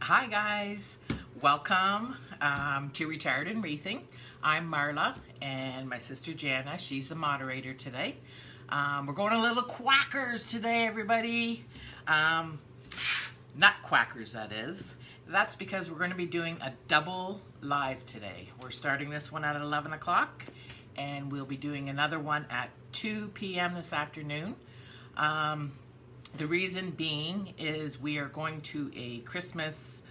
Hi guys, welcome to Retired and Wreathing. I'm Marla and my sister Jana, she's the moderator today. We're going a little quackers today, everybody. Nutcrackers, that is. That's because we're going to be doing a double live today. We're starting this one at 11 o'clock and we'll be doing another one at 2 p.m. this afternoon. The reason being is we are going to a Christmas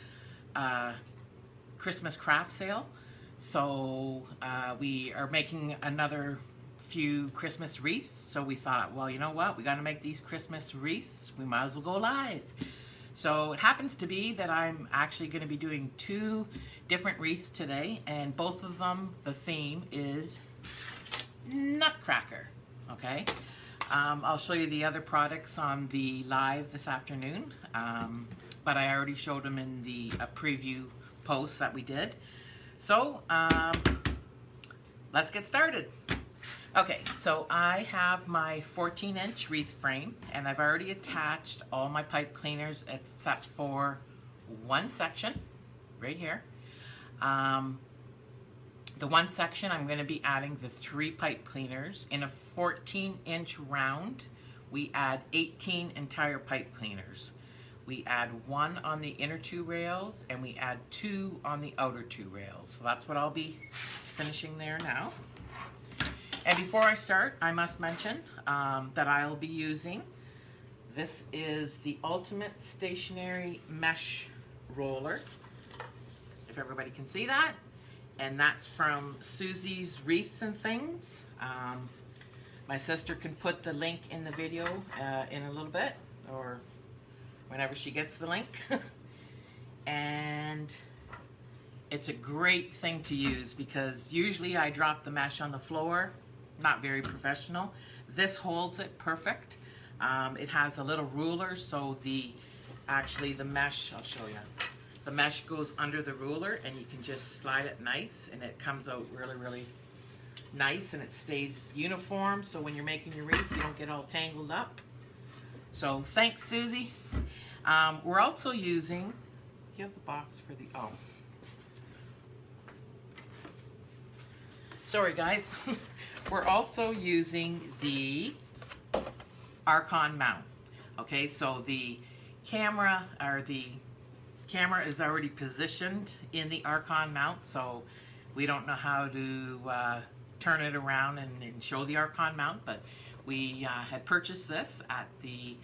craft sale. So we are making another few Christmas wreaths. So we thought, well, you know what? We got to make these Christmas wreaths. We might as well go live. So it happens to be that I'm actually going to be doing two different wreaths today. And both of them, the theme is Nutcracker. Okay. I'll show you the other products on the live this afternoon, but I already showed them in the preview post that we did. So let's get started. Okay, so I have my 14-inch wreath frame, and I've already attached all my pipe cleaners except for one section right here. The one section I'm going to be adding the 3 pipe cleaners. In a 14-inch round, we add 18 entire pipe cleaners. We add 1 on the inner 2 rails and we add 2 on the outer 2 rails. So that's what I'll be finishing there now. And before I start, I must mention that I'll be using, this is the Ultimate Stationary Mesh Roller, if everybody can see that. And that's from Susie's Wreaths and Things. My sister can put the link in the video in a little bit, or whenever she gets the link. And it's a great thing to use because usually I drop the mesh on the floor, not very professional. This holds it perfect. It has a little ruler, so the mesh, I'll show you. The mesh goes under the ruler and you can just slide it nice and it comes out really, really nice and it stays uniform, so when you're making your wreath you don't get all tangled up. So thanks, Susie. We're also using, do you have the box for the, oh. Sorry guys. We're also using the Archon mount. Okay, so the camera is already positioned in the Archon mount, so we don't know how to turn it around and show the Archon mount, but we had purchased this at the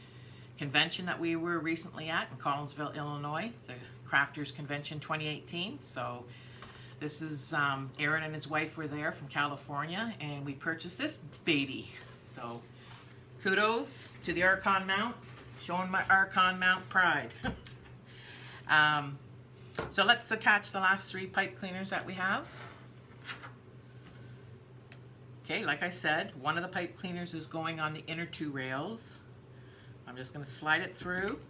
convention that we were recently at in Collinsville, Illinois, the Crafters Convention 2018. So this is Aaron and his wife were there from California, and we purchased this baby. So kudos to the Archon mount, showing my Archon mount pride. So let's attach the last 3 pipe cleaners that we have. Okay, like I said, one of the pipe cleaners is going on the inner 2 rails. I'm just going to slide it through,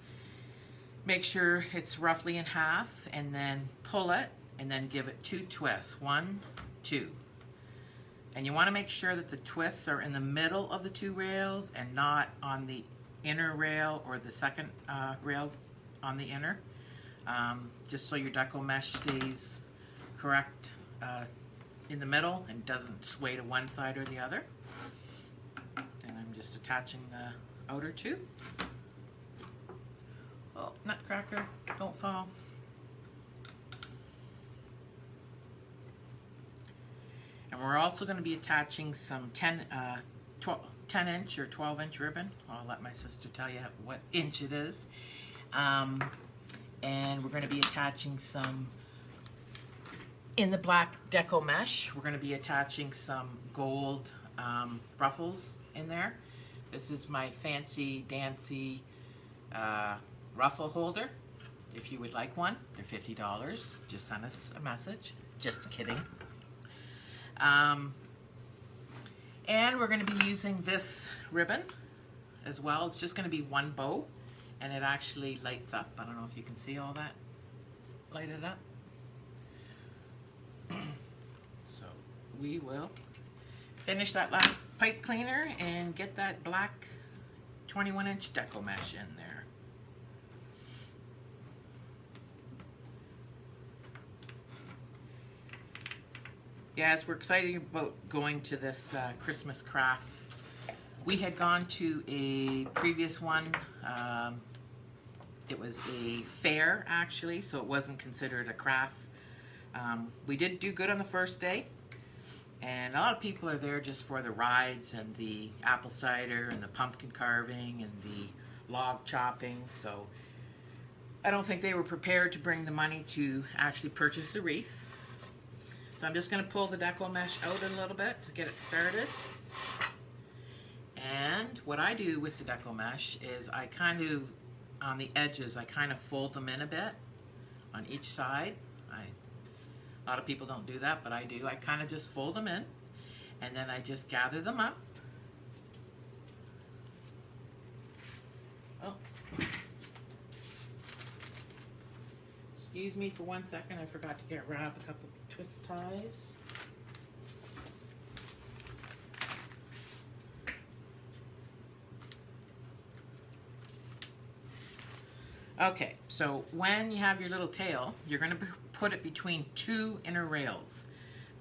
make sure it's roughly in half, and then pull it, and then give it 2 twists. 1, 2. And you want to make sure that the twists are in the middle of the 2 rails and not on the inner rail or the second rail on the inner. Just so your deco mesh stays correct in the middle and doesn't sway to one side or the other. And I'm just attaching the outer 2. Oh, Nutcracker, don't fall. And we're also going to be attaching some 10-inch or 12-inch ribbon. I'll let my sister tell you what inch it is. And we're going to be attaching some, in the black deco mesh, we're going to be attaching some gold ruffles in there. This is my fancy dancy ruffle holder. If you would like one, they're $50. Just send us a message. Just kidding. And we're going to be using this ribbon as well. It's just going to be 1 bow. And it actually lights up. I don't know if you can see all that lighted up. So we will finish that last pipe cleaner and get that black 21-inch deco mesh in there. Yes, we're excited about going to this Christmas craft. We had gone to a previous one. It was a fair, actually, so it wasn't considered a craft. We did do good on the first day, and a lot of people are there just for the rides and the apple cider and the pumpkin carving and the log chopping. So I don't think they were prepared to bring the money to actually purchase a wreath. So I'm just going to pull the deco mesh out a little bit to get it started. And what I do with the deco mesh is I kind of, on the edges, I kind of fold them in a bit on each side. A lot of people don't do that, but I do. I kind of just fold them in, and then I just gather them up. Oh. Excuse me for 1 second. I forgot to grab a couple of twist ties. Okay, so when you have your little tail, you're going to put it between two inner rails,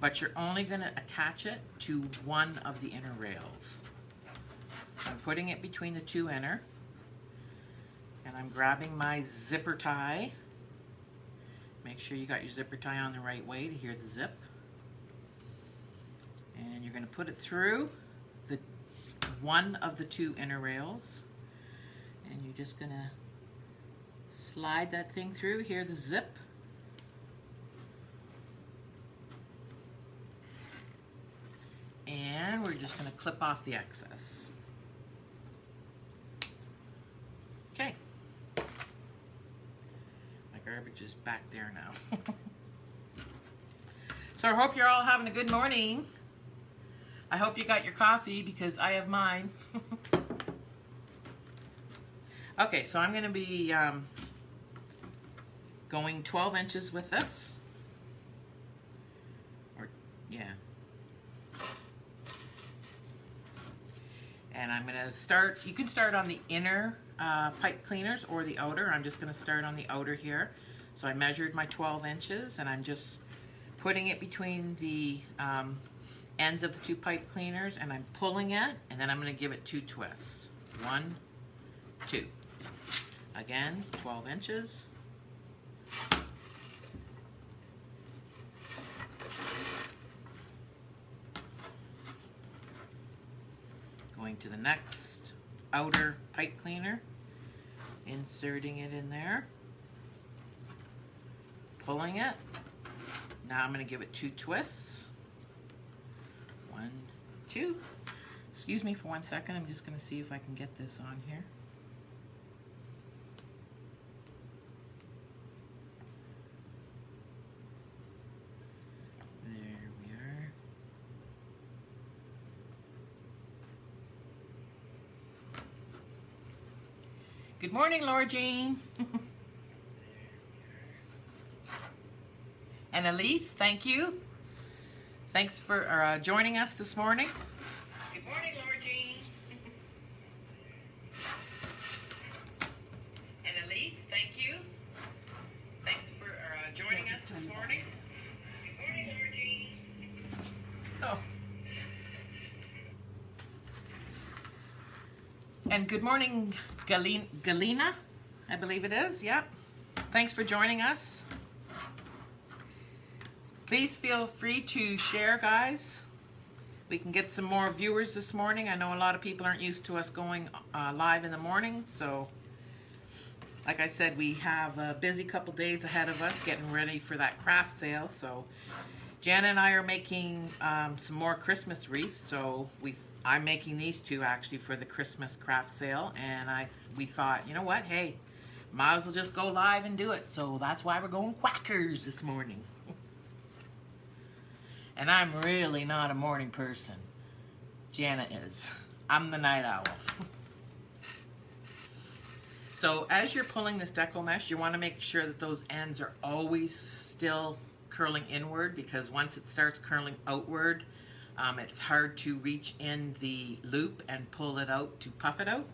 but you're only going to attach it to one of the inner rails. I'm putting it between the two inner, and I'm grabbing my zipper tie. Make sure you got your zipper tie on the right way to hear the zip. And you're going to put it through the one of the two inner rails, and you're just going to slide that thing through, hear the zip. And we're just going to clip off the excess. Okay. My garbage is back there now. So I hope you're all having a good morning. I hope you got your coffee because I have mine. Okay, so I'm going to be going 12 inches with this. Yeah. And I'm going to start, you can start on the inner pipe cleaners or the outer. I'm just going to start on the outer here. So I measured my 12 inches and I'm just putting it between the ends of the two pipe cleaners, and I'm pulling it, and then I'm going to give it 2 twists. 1, 2. Again, 12 inches. Going to the next outer pipe cleaner, inserting it in there, pulling it. Now I'm going to give it 2 twists. 1, 2. Excuse me for 1 second. I'm just going to see if I can get this on here. There we are. Good morning, Laura Jean. And Elise, thank you. Thanks for joining us this morning. Good morning, Laura Jean. And Elise, thank you. Thanks for joining us this morning. Good morning, Laura Jean. Oh. And good morning, Galina, I believe it is. Yep. Thanks for joining us. Please feel free to share, guys. We can get some more viewers this morning. I know a lot of people aren't used to us going live in the morning. So, like I said, we have a busy couple days ahead of us getting ready for that craft sale. So, Jana and I are making some more Christmas wreaths. So, I'm making these 2 actually for the Christmas craft sale. And we thought, you know what? Hey, might as well just go live and do it. So, that's why we're going whackers this morning. And I'm really not a morning person. Jana is. I'm the night owl. So as you're pulling this deco mesh, you want to make sure that those ends are always still curling inward, because once it starts curling outward, it's hard to reach in the loop and pull it out to puff it out.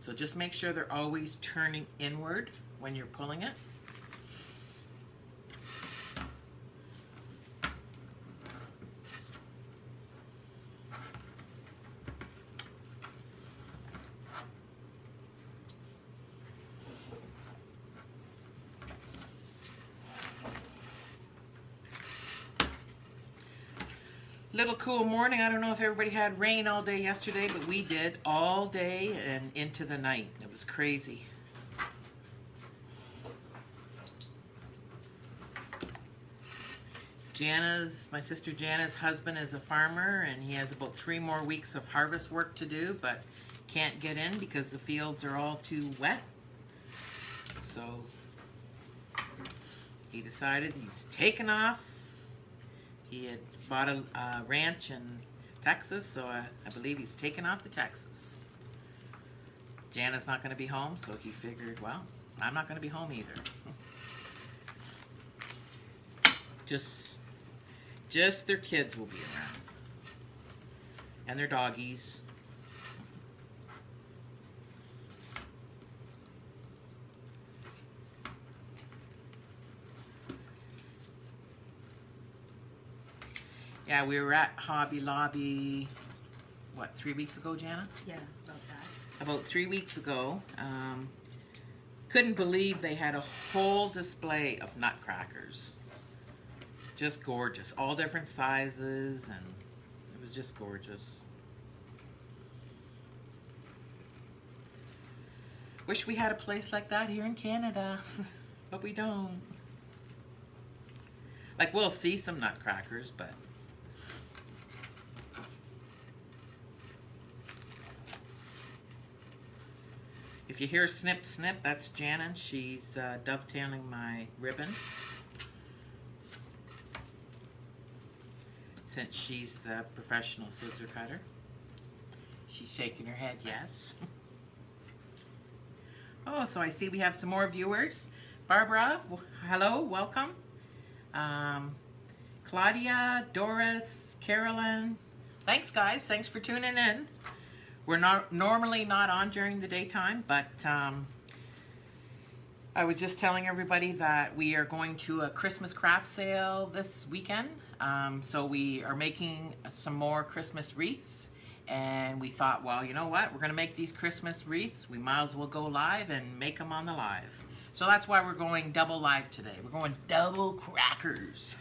So just make sure they're always turning inward when you're pulling it. Little cool morning. I don't know if everybody had rain all day yesterday, but we did all day and into the night. It was crazy. My sister Jana's husband is a farmer, and he has about 3 more weeks of harvest work to do, but can't get in because the fields are all too wet. So he decided he's taking off. He had bought a ranch in Texas, so I believe he's taking off to Texas. Jana's not going to be home, so he figured, well, I'm not going to be home either. Just their kids will be around. And their doggies. Yeah, we were at Hobby Lobby, what, 3 weeks ago, Jana? Yeah, about that. About 3 weeks ago. Couldn't believe they had a whole display of nutcrackers. Just gorgeous. All different sizes, and it was just gorgeous. Wish we had a place like that here in Canada, but we don't. Like, we'll see some nutcrackers, but... If you hear snip, snip, that's Jana. She's dovetailing my ribbon. Since she's the professional scissor cutter. She's shaking her head, yes. Oh, so I see we have some more viewers. Barbara, hello, welcome. Claudia, Doris, Carolyn. Thanks, guys. Thanks for tuning in. We're normally not on during the daytime, but I was just telling everybody that we are going to a Christmas craft sale this weekend. So we are making some more Christmas wreaths, and we thought, well, you know what? We're going to make these Christmas wreaths. We might as well go live and make them on the live. So that's why we're going double live today. We're going double crackers.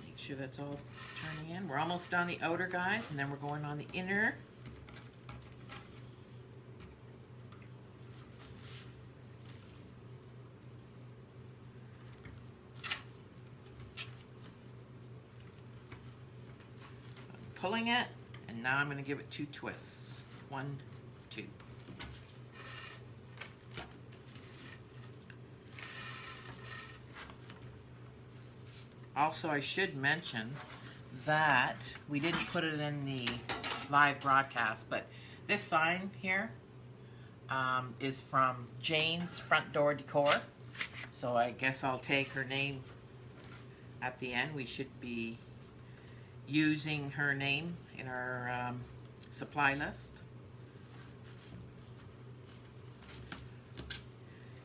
Make sure that's all turning in. We're almost on the outer, guys, and then we're going on the inner. Pulling it, and now I'm going to give it 2 twists. 1, 2. Also, I should mention that we didn't put it in the live broadcast, but this sign here is from Jane's Front Door Decor. So I guess I'll take her name at the end. We should be using her name in our supply list.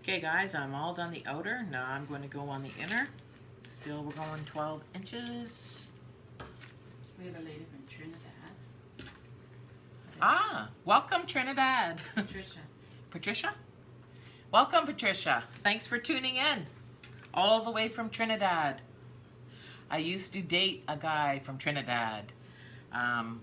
Okay, guys, I'm all done the outer. Now I'm going to go on the inner. Still, we're going 12 inches. We have a lady from Trinidad. Ah, welcome, Trinidad. Patricia. Patricia? Welcome, Patricia. Thanks for tuning in. All the way from Trinidad. I used to date a guy from Trinidad, and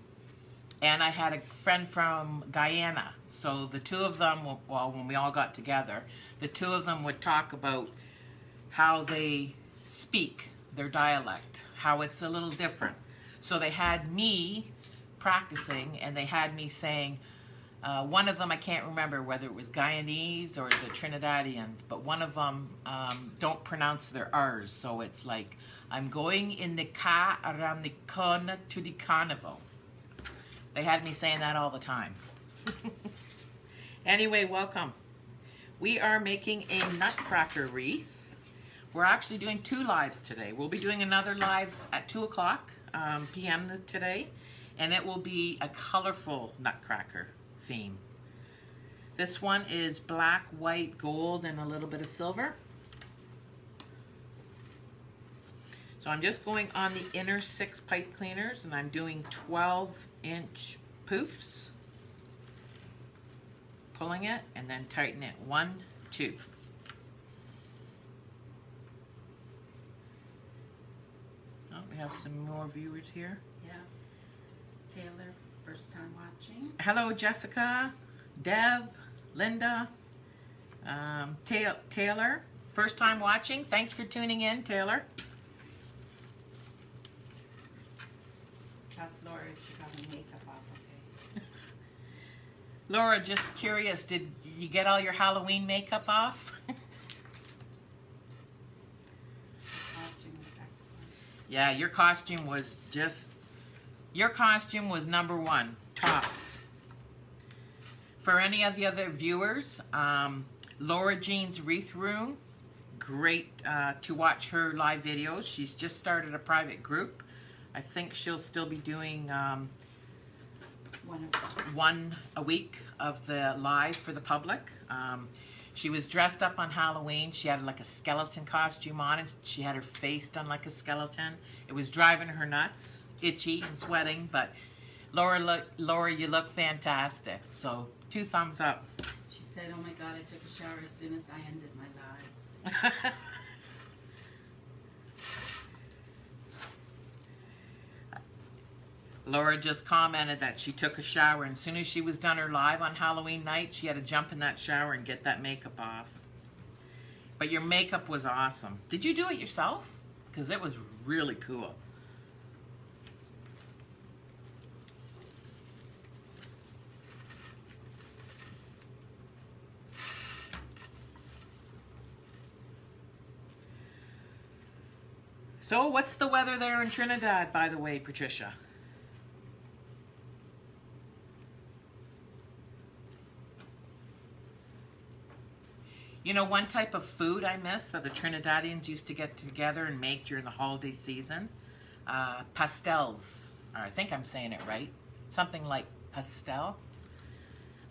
I had a friend from Guyana. So the two of them, well, when we all got together, the two of them would talk about how they speak their dialect, how it's a little different. So they had me practicing, and they had me saying, one of them, I can't remember whether it was Guyanese or the Trinidadians, but one of them don't pronounce their R's, so it's like, I'm going in the car around the corner to the carnival. They had me saying that all the time. Anyway, welcome. We are making a nutcracker wreath. We're actually doing 2 lives today. We'll be doing another live at 2 o'clock p.m. today, and it will be a colorful nutcracker theme. This one is black, white, gold, and a little bit of silver. So I'm just going on the inner 6 pipe cleaners, and I'm doing 12-inch poofs. Pulling it and then tighten it. 1, 2. have some more viewers here. Yeah. Taylor, first time watching. Hello, Jessica, Deb, Linda, Taylor, first time watching. Thanks for tuning in, Taylor. Ask Laura if she got her makeup off, okay? Laura, just curious, did you get all your Halloween makeup off? Costume was excellent. Yeah, your costume was #1, tops. For any of the other viewers, Laura Jean's Wreath Room, great to watch her live videos. She's just started a private group. I think she'll still be doing one a week of the live for the public. She was dressed up on Halloween. She had like a skeleton costume on, and she had her face done like a skeleton. It was driving her nuts, itchy and sweating, but Laura, you look fantastic. So 2 thumbs up. She said, oh my God, I took a shower as soon as I ended my live. Laura just commented that she took a shower, and as soon as she was done her live on Halloween night, she had to jump in that shower and get that makeup off. But your makeup was awesome. Did you do it yourself? Because it was really cool. So what's the weather there in Trinidad, by the way, Patricia? You know, one type of food I miss that the Trinidadians used to get together and make during the holiday season? Pastels. Or I think I'm saying it right. Something like pastel.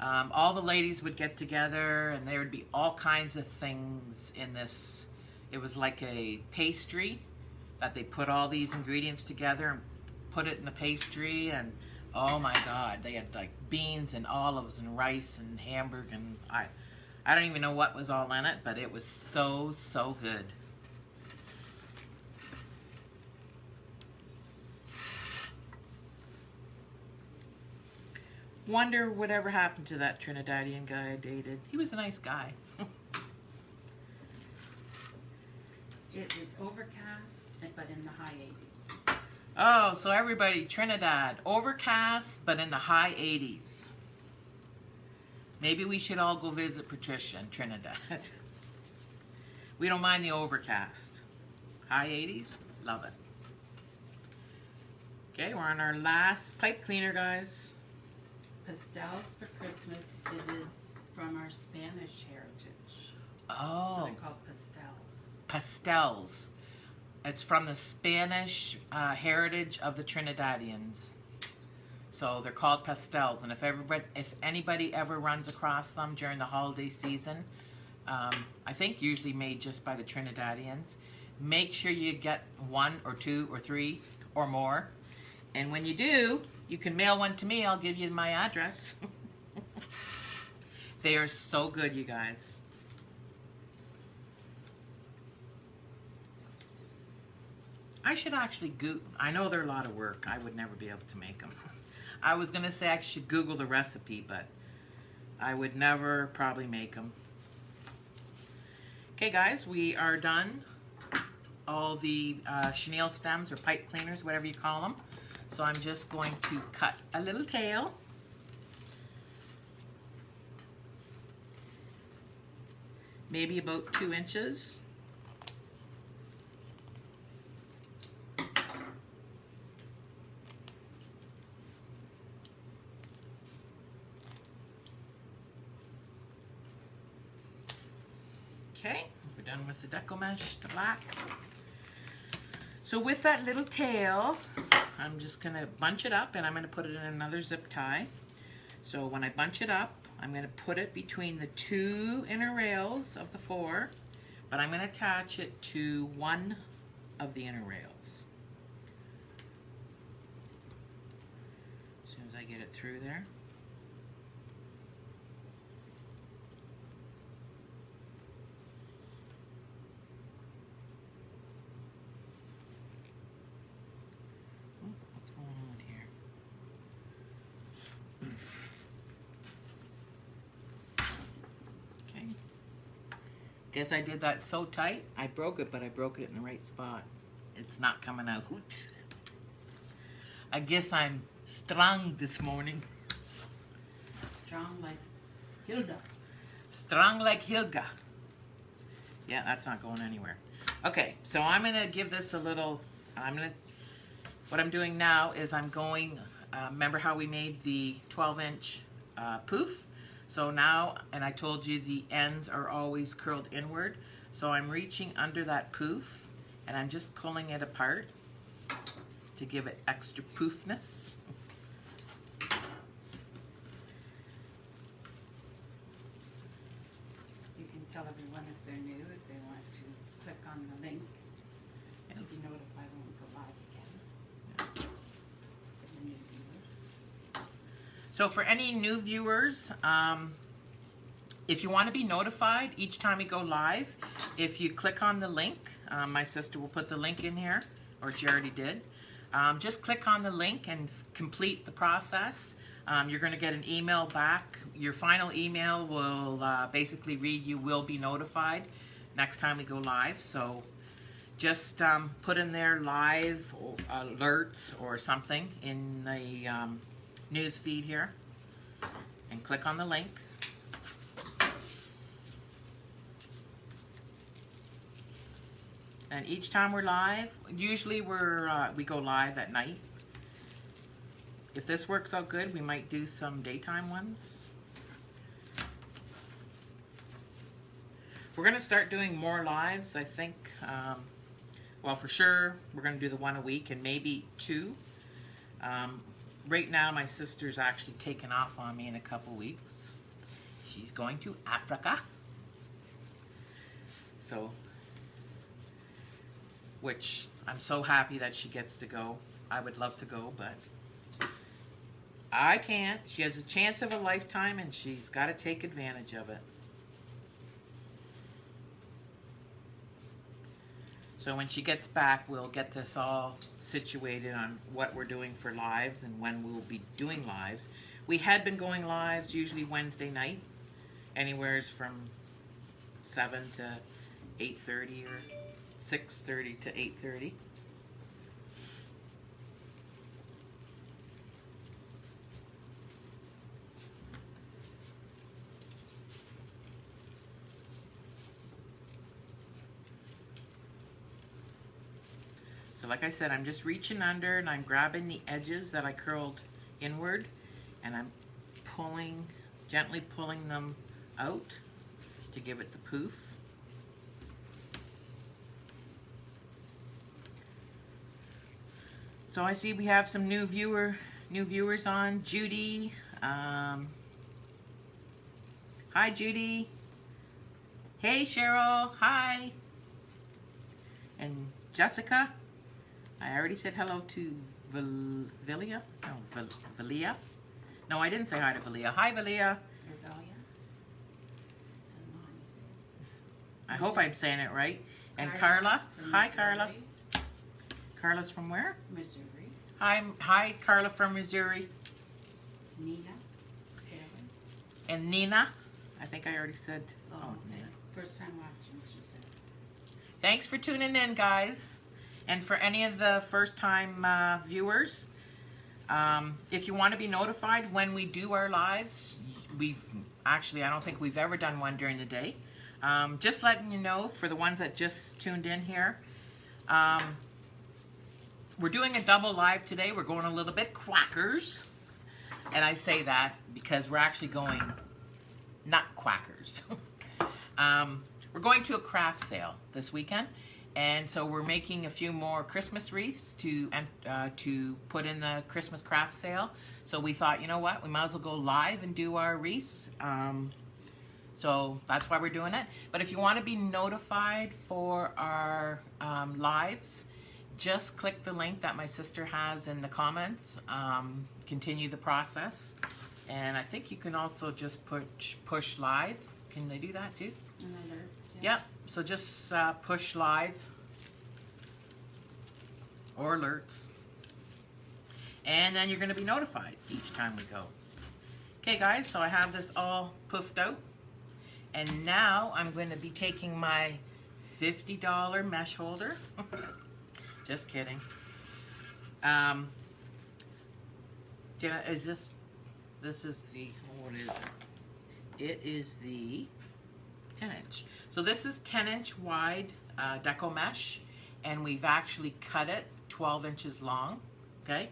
All the ladies would get together, and there would be all kinds of things in this. It was like a pastry that they put all these ingredients together and put it in the pastry, and oh my God, they had like beans and olives and rice and hamburger, and I don't even know what was all in it, but it was so good. Wonder whatever happened to that Trinidadian guy I dated. He was a nice guy. It is overcast, but in the high 80s. Oh, so everybody, Trinidad, overcast, but in the high 80s. Maybe we should all go visit Patricia in Trinidad. We don't mind the overcast. High 80s, love it. Okay, we're on our last pipe cleaner, guys. Pastels for Christmas. It is from our Spanish heritage. Oh. So they're called pastels. Pastels. It's from the Spanish heritage of the Trinidadians. So they're called pastels, and if anybody ever runs across them during the holiday season, I think usually made just by the Trinidadians, make sure you get 1 or 2 or 3 or more. And when you do, you can mail one to me. I'll give you my address. They are so good, you guys. I should actually I know they're a lot of work. I would never be able to make them. I was going to say I should Google the recipe, but I would never probably make them. Okay, guys, we are done. All the chenille stems or pipe cleaners, whatever you call them. So I'm just going to cut a little tail. Maybe about 2 inches. Okay, we're done with the deco mesh, the black. So with that little tail, I'm just going to bunch it up, and I'm going to put it in another zip tie. So when I bunch it up, I'm going to put it between the 2 inner rails of the 4, but I'm going to attach it to one of the inner rails. As soon as I get it through there. Guess I did that so tight. I broke it, but I broke it in the right spot. It's not coming out. I guess I'm strong this morning. Strong like Hilda. Strong like Hilga. Yeah, that's not going anywhere. Okay, so I'm gonna give this a little, what I'm doing now is I'm going, remember how we made the 12-inch poof? So now, and I told you the ends are always curled inward. So I'm reaching under that poof and I'm just pulling it apart to give it extra poofness. You can tell everyone if they're new, if they want to click on the link to be notified when we go live again. For the new viewers. So for any new viewers, if you want to be notified each time we go live, if you click on the link, my sister will put the link in here, or she already did. Just click on the link and complete the process. You're going to get an email back. Your final email will basically read you will be notified next time we go live. So just put in there live or alerts or something in the news feed here and click on the link. And each time we're live, usually we go live at night. If this works out good, we might do some daytime ones. We're going to start doing more lives, I think. Well, for sure, we're going to do the one a week and maybe two. Right now, my sister's actually taken off on me in a couple weeks. She's going to Africa. So, which I'm so happy that she gets to go. I would love to go, but I can't. She has a chance of a lifetime and she's got to take advantage of it. So when she gets back, we'll get this all situated on what we're doing for lives and when we'll be doing lives. We had been going lives usually Wednesday night, anywhere from 7 to 8:30 or 6:30 to 8:30. So like I said, I'm just reaching under and I'm grabbing the edges that I curled inward and I'm pulling, gently pulling them out to give it the poof. So I see we have some new viewers on. Judy. Hi, Judy. Hey, Cheryl. Hi. And Jessica. I already said hello to Valia. No, Valia. No, I didn't say hi to Valia. Hi, Valia. I hope I'm saying it right. And Carla. Hi, Carla. Carla's from where? Missouri. Hi, Carla from Missouri. Nina. Taylor. And Nina. I think I already said. Oh, Nina. First time watching, she said. Thanks for tuning in, guys. And for any of the first-time viewers, if you want to be notified when we do our lives, I don't think we've ever done one during the day. Just letting you know, for the ones that just tuned in here, we're doing a double live today. We're going a little bit quackers. And I say that because we're actually going not quackers. We're going to a craft sale this weekend. And so we're making a few more Christmas wreaths to put in the Christmas craft sale. So we thought, you know what, we might as well go live and do our wreaths. So that's why we're doing it. But if you want to be notified for our lives, just click the link that my sister has in the comments. Continue the process. And I think you can also just push live. Can they do that too? And alerts, yeah. Yep. So just push live or alerts. And then you're going to be notified each time we go. Okay, guys, so I have this all poofed out. And now I'm going to be taking my $50 mesh holder. Just kidding. Jenna, is this is the, what is it? It is the 10-inch. So this is 10-inch wide deco mesh, and we've actually cut it 12 inches long, okay?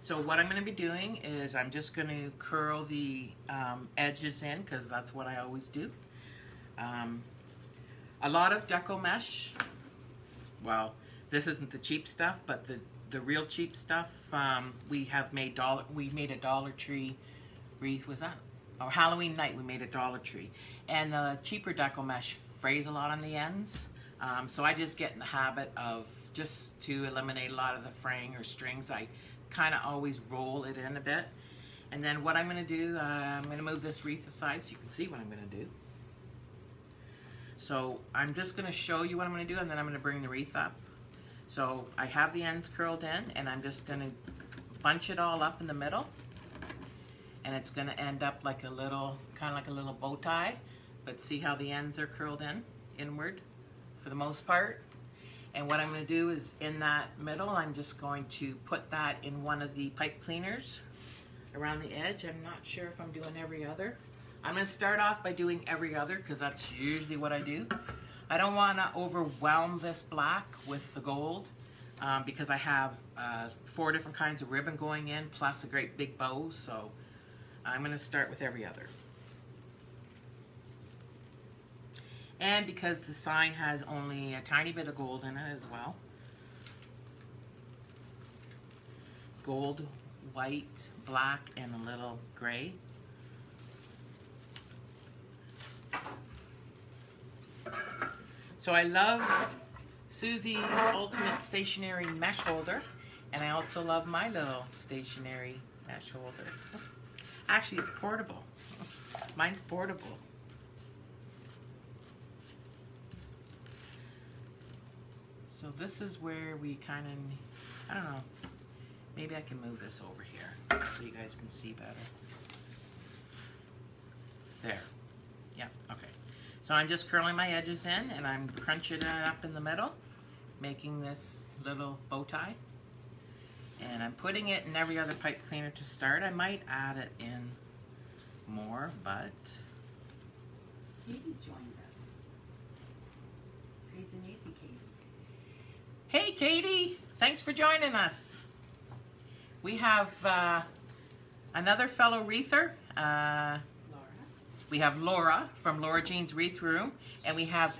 So what I'm going to be doing is I'm just going to curl the edges in, because that's what I always do. A lot of deco mesh, well, this isn't the cheap stuff, but the real cheap stuff, we made a Dollar Tree wreath, was that? Or Halloween night we made a Dollar Tree. And the cheaper deco mesh frays a lot on the ends. So I just get in the habit of, just to eliminate a lot of the fraying or strings, I kind of always roll it in a bit. And then what I'm going to do, I'm going to move this wreath aside so you can see what I'm going to do. So I'm just going to show you what I'm going to do, and then I'm going to bring the wreath up. So I have the ends curled in, and I'm just going to bunch it all up in the middle. And it's going to end up like a little, kind of like a little bow tie. But see how the ends are curled in, inward, for the most part. And what I'm going to do is, in that middle, I'm just going to put that in one of the pipe cleaners around the edge. I'm not sure if I'm doing every other. I'm going to start off by doing every other, because that's usually what I do. I don't want to overwhelm this black with the gold, because I have 4 different kinds of ribbon going in, plus a great big bow, so I'm going to start with every other. And because the sign has only a tiny bit of gold in it as well. Gold, white, black, and a little gray. So I love Susie's Ultimate Stationary Mesh Holder, and I also love my little stationary mesh holder. Actually, it's portable. Mine's portable. So this is where we kind of, I don't know, maybe I can move this over here so you guys can see better. There. Yeah, okay. So I'm just curling my edges in, and I'm crunching it up in the middle, making this little bow tie. And I'm putting it in every other pipe cleaner to start. I might add it in more, but... Katie joined us. Crazy Mazy Katie. Hey Katie, thanks for joining us. We have another fellow wreather. Laura. We have Laura from Laura Jean's Wreath Room, and we have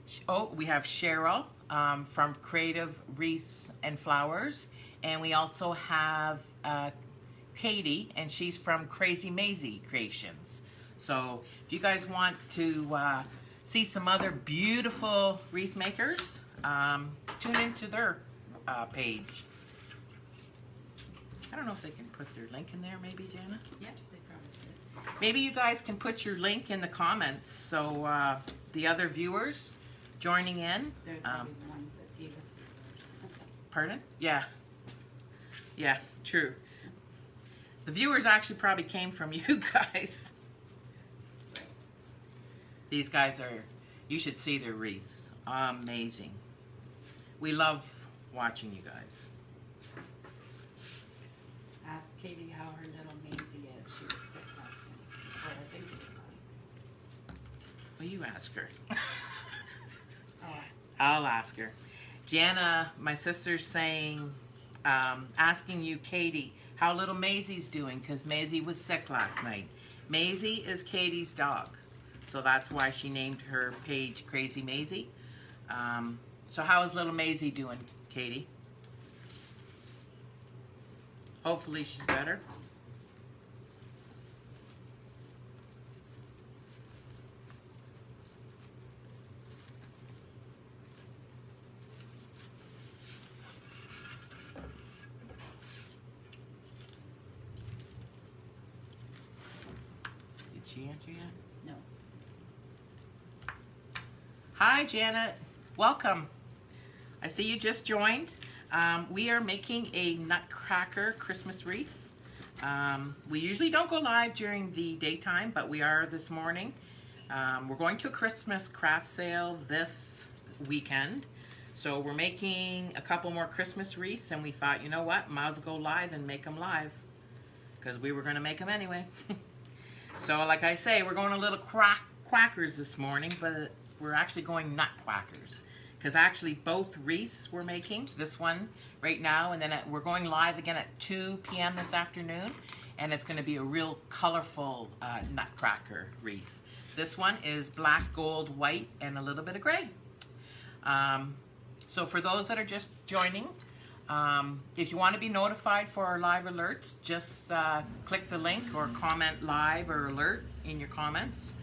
Cheryl from Creative Wreaths and Flowers, and we also have Katie, and she's from Crazy Mazy Creations. So if you guys want to see some other beautiful wreath makers, tune into their page. I don't know if they can put their link in there, maybe, Jana? Yep, they probably did. Maybe you guys can put your link in the comments so the other viewers joining in. They're probably the ones that gave us the first. Pardon? Yeah. Yeah, true. The viewers actually probably came from you guys. These guys are, you should see their wreaths. Amazing. We love watching you guys. Ask Katie how her little Maisie is. She was sick last night. Or I think it was last night. Well, you ask her. Oh, I'll ask her. Jana, my sister's saying, asking you, Katie, how little Maisie's doing, because Maisie was sick last night. Maisie is Katie's dog, so that's why she named her page Crazy Mazy. So how is little Maisie doing, Katie? Hopefully she's better. Did she answer yet? no. Hi, Janet. Welcome. I see you just joined. We are making a Nutcracker Christmas wreath. We usually don't go live during the daytime, but we are this morning. We're going to a Christmas craft sale this weekend. So we're making a couple more Christmas wreaths, and we thought, you know what, might as well go live and make them live, because we were going to make them anyway. So like I say, we're going a little quackers this morning, but we're actually going nutcrackers, because actually both wreaths we're making, this one right now, and then we're going live again at 2 p.m. this afternoon, and it's going to be a real colorful nutcracker wreath. This one is black, gold, white, and a little bit of gray. So for those that are just joining, if you want to be notified for our live alerts, just click the link or comment live or alert in your comments,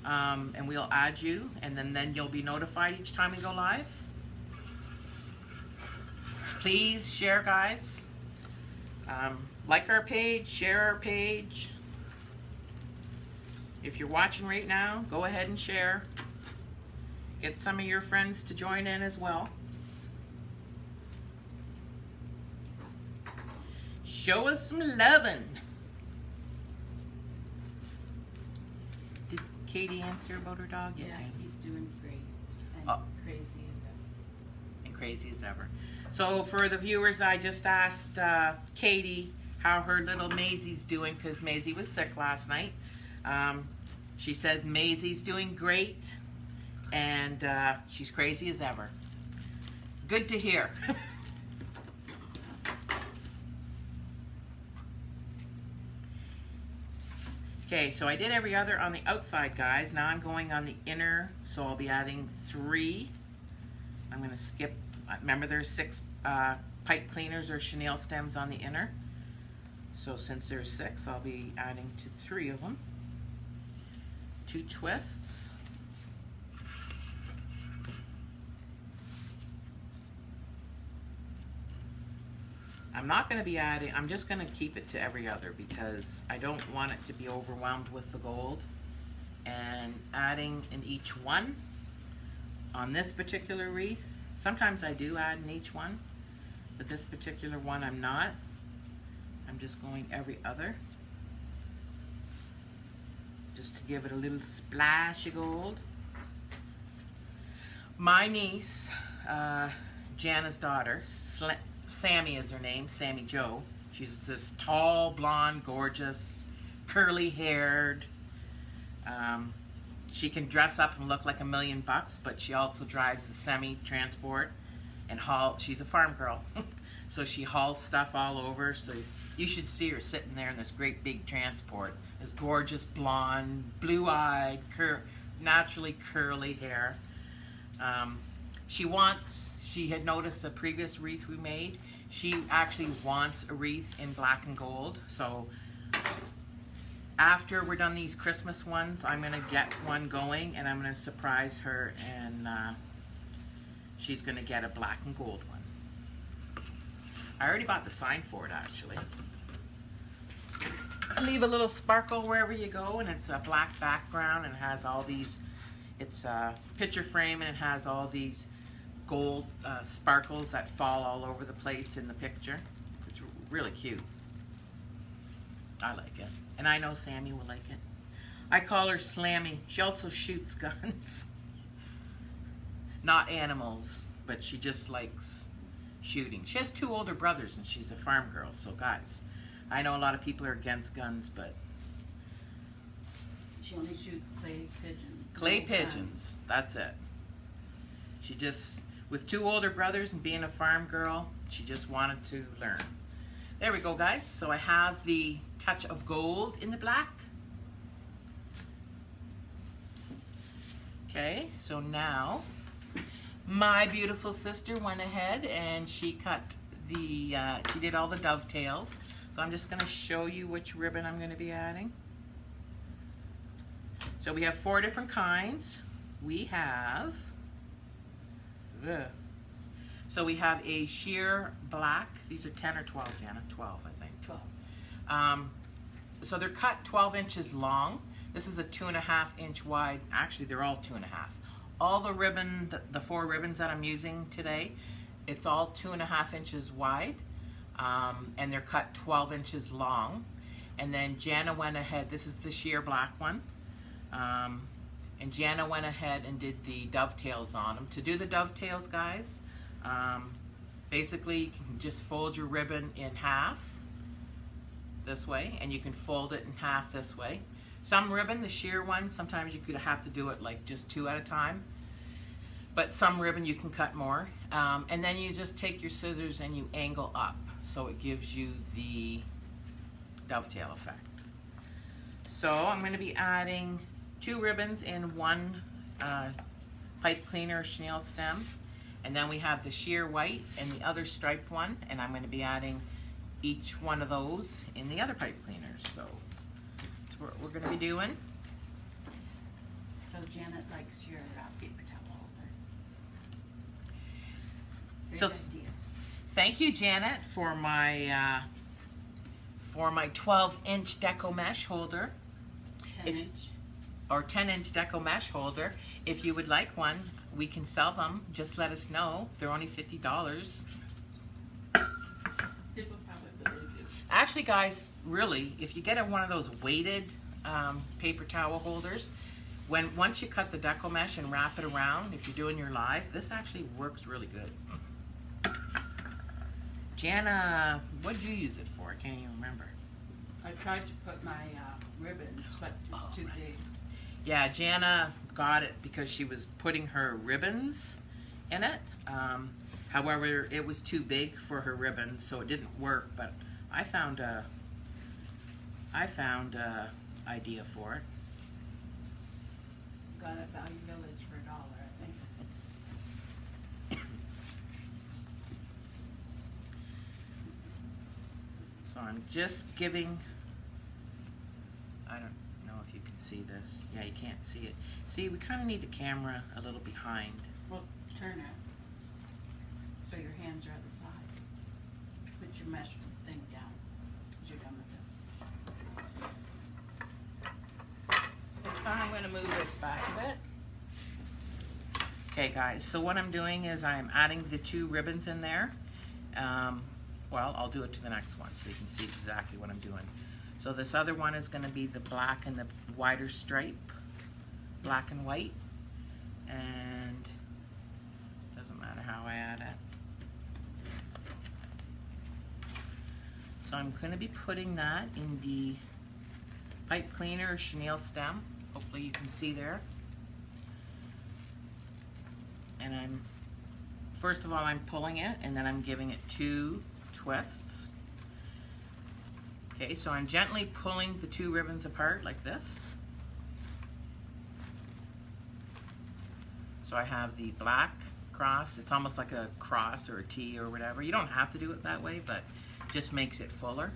and we'll add you, and then you'll be notified each time we go live. Please share, guys. Like our page, share our page. If you're watching right now, go ahead and share. Get some of your friends to join in as well. Show us some lovin'. Did Katie answer about her dog? Yeah, he's doing great and crazy as ever. And crazy as ever. So for the viewers, I just asked Katie how her little Maisie's doing, because Maisie was sick last night. She said Maisie's doing great, and she's crazy as ever. Good to hear. Okay, so I did every other on the outside, guys. Now I'm going on the inner, so I'll be adding 3. I'm going to skip, remember there's 6 pipe cleaners or chenille stems on the inner. So since there's 6, I'll be adding to 3 of them. 2 twists. I'm not going to be adding, I'm just going to keep it to every other, because I don't want it to be overwhelmed with the gold. And adding in each one on this particular wreath. Sometimes I do add in each one, but this particular one I'm not. I'm just going every other, just to give it a little splash of gold. My niece, Jana's daughter, Sammy is her name, Sammy Jo. She's this tall, blonde, gorgeous, curly haired. She can dress up and look like $1 million, but she also drives the semi-transport and she's a farm girl. So she hauls stuff all over. So you should see her sitting there in this great big transport. This gorgeous blonde, blue-eyed, naturally curly hair. She had noticed a previous wreath we made. She actually wants a wreath in black and gold. So after we're done these Christmas ones, I'm going to get one going, and I'm going to surprise her, and she's going to get a black and gold one. I already bought the sign for it, actually. Leave a little sparkle wherever you go, and it's a black background, and it has all these, it's a picture frame, and it has all these gold sparkles that fall all over the place in the picture. It's really cute. I like it. And I know Sammy will like it. I call her Slammy. She also shoots guns. Not animals, but she just likes shooting. She has 2 older brothers, and she's a farm girl. So guys, I know a lot of people are against guns, but she only shoots clay pigeons. Clay pigeons, that's it. She just, with 2 older brothers and being a farm girl, she just wanted to learn. There we go, guys. So I have the touch of gold in the black. Okay, so now my beautiful sister went ahead and she cut the, she did all the dovetails. So I'm just going to show you which ribbon I'm going to be adding. So we have 4 different kinds. We have, so we have a sheer black. These are 10 or 12, Jana? 12, I think. 12. So they're cut 12 inches long. This is a 2.5 inch wide. Actually, they're all 2.5. All the ribbon, the 4 ribbons that I'm using today, it's all 2.5 inches wide. And they're cut 12 inches long. And then Jana went ahead, this is the sheer black one. And Jana went ahead and did the dovetails on them. To do the dovetails, guys, basically you can just fold your ribbon in half this way, and you can fold it in half this way. Some ribbon, the sheer one, sometimes you could have to do it like just 2 at a time. But some ribbon you can cut more. And then you just take your scissors and you angle up, so it gives you the dovetail effect. So I'm going to be adding 2 ribbons in one pipe cleaner chenille stem. And then we have the sheer white and the other striped one. And I'm going to be adding each one of those in the other pipe cleaners. So that's what we're going to be doing. So Janet likes your paper towel holder. So Great idea. thank you, Janet, for my 12-inch deco mesh holder. 10-inch. Or 10-inch deco mesh holder. If you would like one, we can sell them. Just let us know. They're only $50. People probably believe you. Actually, guys, really, if you get one of those weighted paper towel holders, once you cut the deco mesh and wrap it around, if you're doing your live, this actually works really good. Jana, what did you use it for? I can't even remember. I tried to put my ribbons, but it's too big. Yeah, Jana got it because she was putting her ribbons in it. However, it was too big for her ribbon, so it didn't work. But I found a idea for it. Got it at Value Village for $1, I think. So I'm just giving. I don't know if you can see this. Yeah, you can't see it. See, we kind of need the camera a little behind. Well, turn it so your hands are at the side. Put your mesh thing down as you're done with it. I'm going to move this back a bit. Okay, guys, so what I'm doing is I'm adding the 2 ribbons in there. Well, I'll do it to the next one so you can see exactly what I'm doing. So this other one is going to be the black and the wider stripe, black and white, and doesn't matter how I add it. So I'm going to be putting that in the pipe cleaner or chenille stem. Hopefully you can see there. And first of all, I'm pulling it, and then I'm giving it 2 twists. Okay, so I'm gently pulling the 2 ribbons apart like this. So I have the black cross. It's almost like a cross or a T or whatever. You don't have to do it that way, but it just makes it fuller.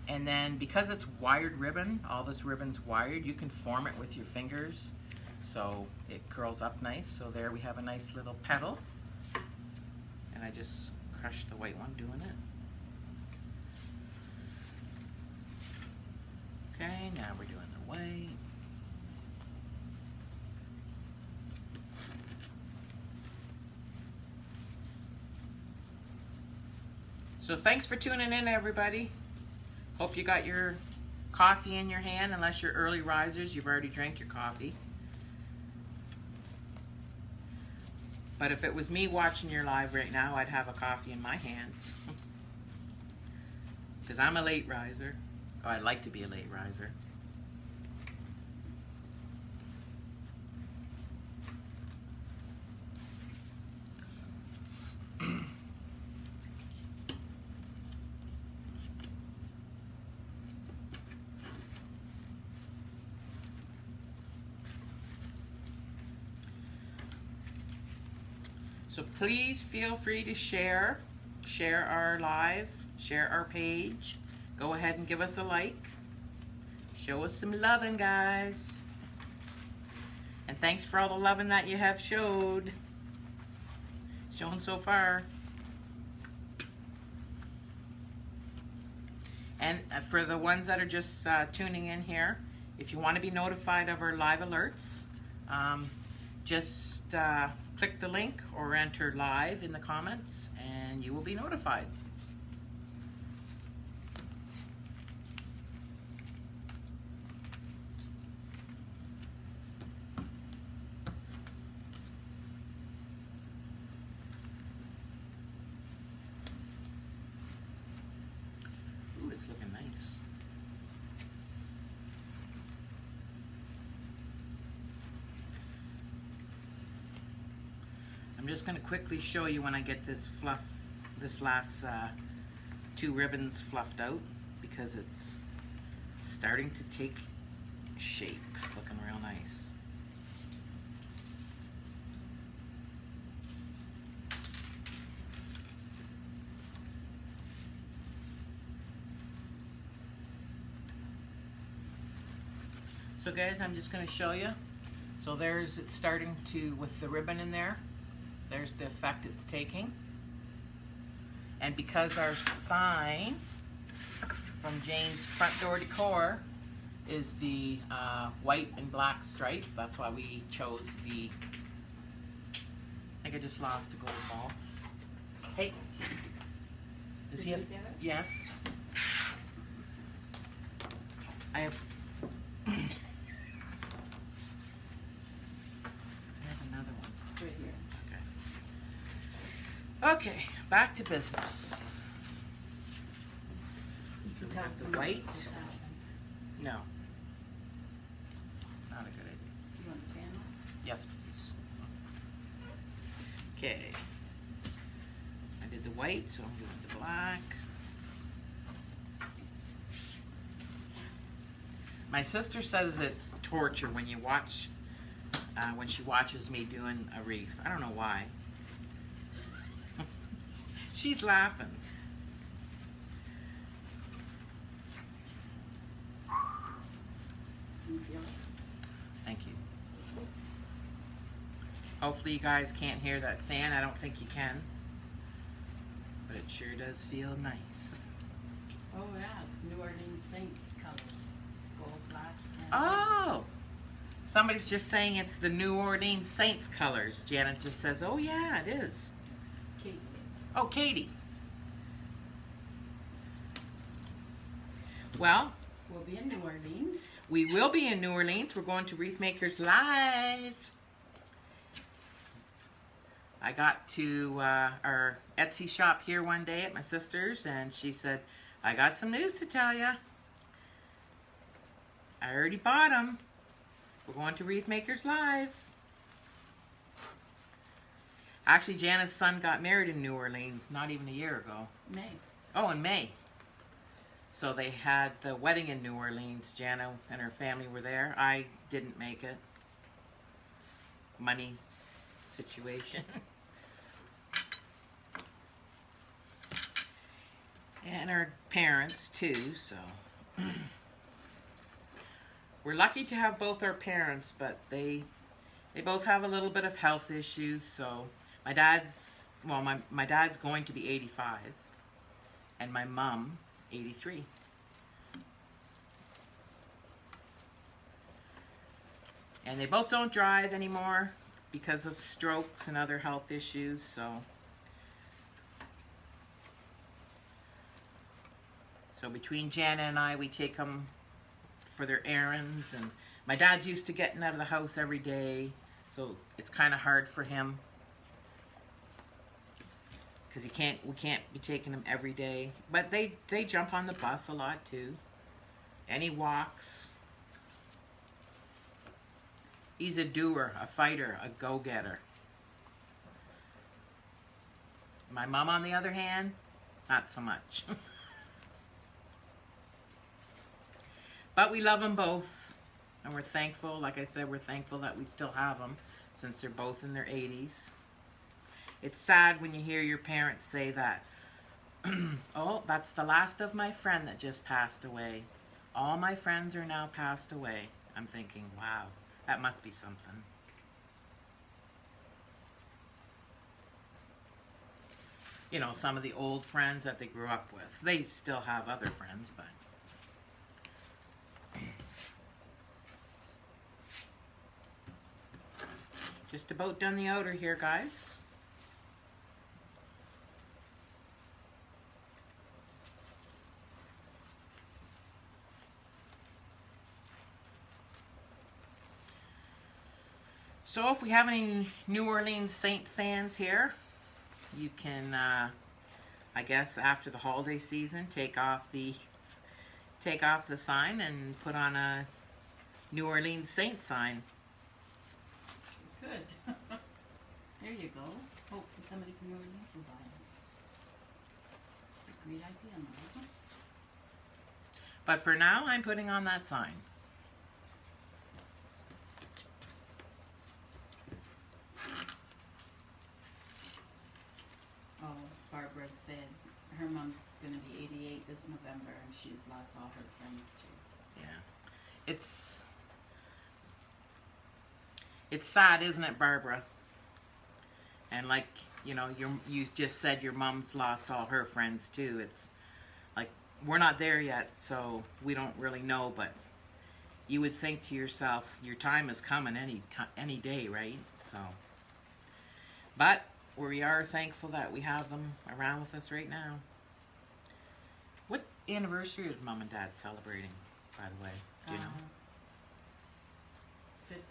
And then because it's wired ribbon, all this ribbon's wired, you can form it with your fingers so it curls up nice. So there we have a nice little petal. And I just crushed the white one doing it. Okay, now we're doing the white. So thanks for tuning in, everybody. Hope you got your coffee in your hand. Unless you're early risers, you've already drank your coffee. But if it was me watching your live right now, I'd have a coffee in my hands. Because I'm a late riser. Oh, I'd like to be a late riser. So please feel free to share our live, share our page. Go ahead and give us a like. Show us some loving, guys. And thanks for all the loving that you have shown so far. And for the ones that are just tuning in here, if you want to be notified of our live alerts, just click the link or enter live in the comments and you will be notified. just going to quickly show you when I get this last 2 ribbons fluffed out, because it's starting to take shape, looking real nice. So guys, I'm just going to show you. So it's starting to, with the ribbon in there, there's the effect it's taking. And because our sign from Jane's Front Door Decor is the white and black stripe, that's why we chose I think I just lost a gold ball. Hey, does he have? Yes. I have another one. It's right here. Okay, back to business. You can Tap talk the white. this out. No. Not a good idea. You want the fan on? Yes, please. Okay. I did the white, so I'm doing the black. My sister says it's torture when you watch, when she watches me doing a wreath. I don't know why. She's laughing. Can you feel it? Thank you. Hopefully you guys can't hear that fan. I don't think you can. But it sure does feel nice. Oh yeah, it's New Orleans Saints colors. Gold, black, and Oh! Somebody's just saying it's the New Orleans Saints colors. Janet just says, oh yeah, it is. Kate is. Oh, Katie. Well, We'll be in New Orleans. we will be in New Orleans. We're going to Wreath Makers Live. I got to our Etsy shop here one day at my sister's, and she said, I got some news to tell you. I already bought them. We're going to Wreath Makers Live. Actually, Jana's son got married in New Orleans not even a year ago. May. Oh, in May. So they had the wedding in New Orleans. Jana and her family were there. I didn't make it. Money situation. And our parents too, so. We're lucky to have both our parents, but they both have a little bit of health issues, so my dad's going to be 85, and my mom 83. And they both don't drive anymore because of strokes and other health issues, so between Jana and I, we take them for their errands, and my dad's used to getting out of the house every day, so it's kind of hard for him because we can't be taking him every day. But they jump on the bus a lot too, and he walks. He's a doer, a fighter, a go-getter. My mom, on the other hand, not so much. But we love them both, and we're thankful. Like I said, we're thankful that we still have them since they're both in their 80s. It's sad when you hear your parents say that, oh, that's the last of my friend that just passed away. All my friends are now passed away. I'm thinking, wow, that must be something. You know, some of the old friends that they grew up with. They still have other friends, but just about done the outer here, guys. So if we have any New Orleans Saint fans here, you can, I guess after the holiday season, take off the sign and put on a New Orleans Saint sign. Good. There you go. Hopefully somebody from New Orleans will buy them. It's a great idea, Mom. But for now, I'm putting on that sign. Oh, Barbara said her mom's going to be 88 this November, and she's lost all her friends too. Yeah. It's sad, isn't it, Barbara? And like, you know, you just said your mom's lost all her friends too. It's like, we're not there yet, so we don't really know, but you would think to yourself, your time is coming any day, right? So, but we are thankful that we have them around with us right now. What anniversary is Mom and Dad celebrating, by the way? Do you know? 50,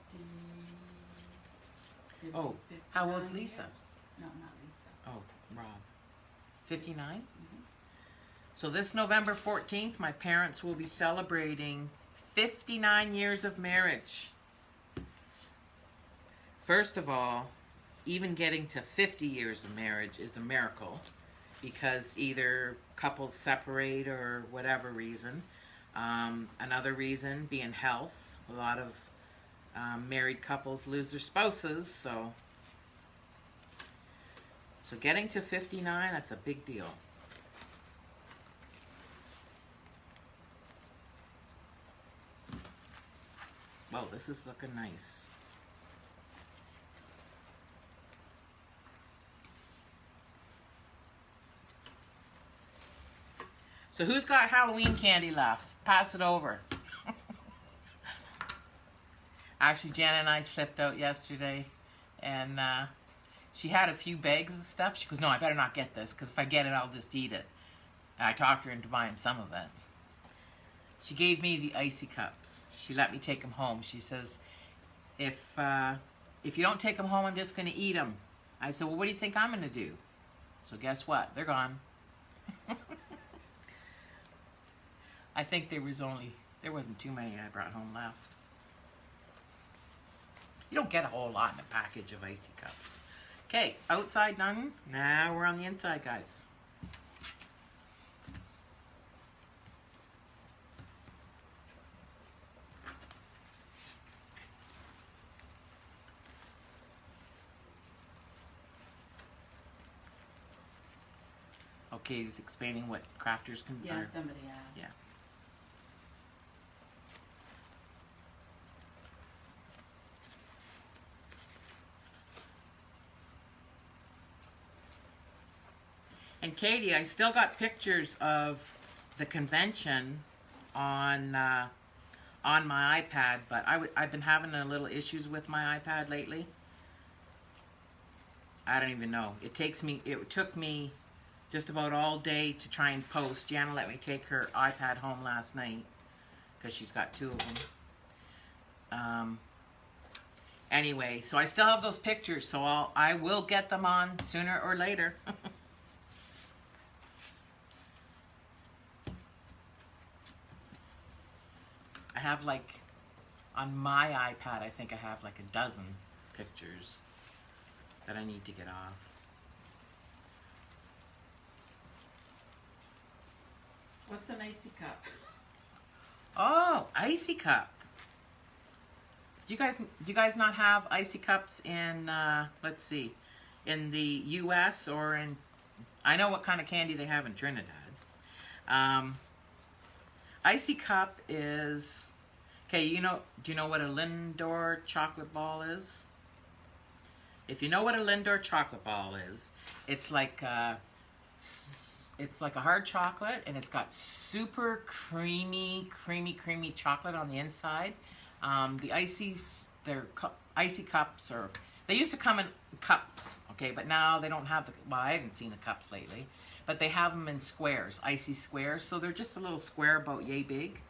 Oh, how old's 59 Lisa? years. No, not Lisa. Oh, Rob. 59? Mhm. So this November 14th, my parents will be celebrating 59 years of marriage. First of all, even getting to 50 years of marriage is a miracle, because either couples separate or whatever reason. Another reason being health. A lot of married couples lose their spouses, so getting to 59, that's a big deal. Whoa, this is looking nice. So who's got Halloween candy left? Pass it over. Actually, Jana and I slipped out yesterday, and she had a few bags of stuff. She goes, no, I better not get this, because if I get it, I'll just eat it. And I talked her into buying some of it. She gave me the icy cups. She let me take them home. She says, if you don't take them home, I'm just going to eat them. I said, well, what do you think I'm going to do? So guess what? They're gone. I think there wasn't too many I brought home left. You don't get a whole lot in a package of icy cups. Okay, outside done. Now we're on the inside, guys. Okay, he's explaining what crafters can do. Yeah, somebody asked. Yeah. And Katie, I still got pictures of the convention on my iPad, but I've been having a little issues with my iPad lately. I don't even know. It took me just about all day to try and post. Jana let me take her iPad home last night because she's got two of them. Anyway, so I still have those pictures, so I will get them on sooner or later. I have on my iPad, I think I have a dozen pictures that I need to get off. What's an icy cup? Oh, icy cup. Do you guys not have icy cups in let's see, in the US or in, I know what kind of candy they have in Trinidad. Icy cup is, okay, do you know what a Lindor chocolate ball is? If you know what a Lindor chocolate ball is, it's like a hard chocolate, and it's got super creamy chocolate on the inside. The icy cups, or they used to come in cups, okay, but now they don't have well, I haven't seen the cups lately, but they have them in squares, icy squares, so they're just a little square about yay big,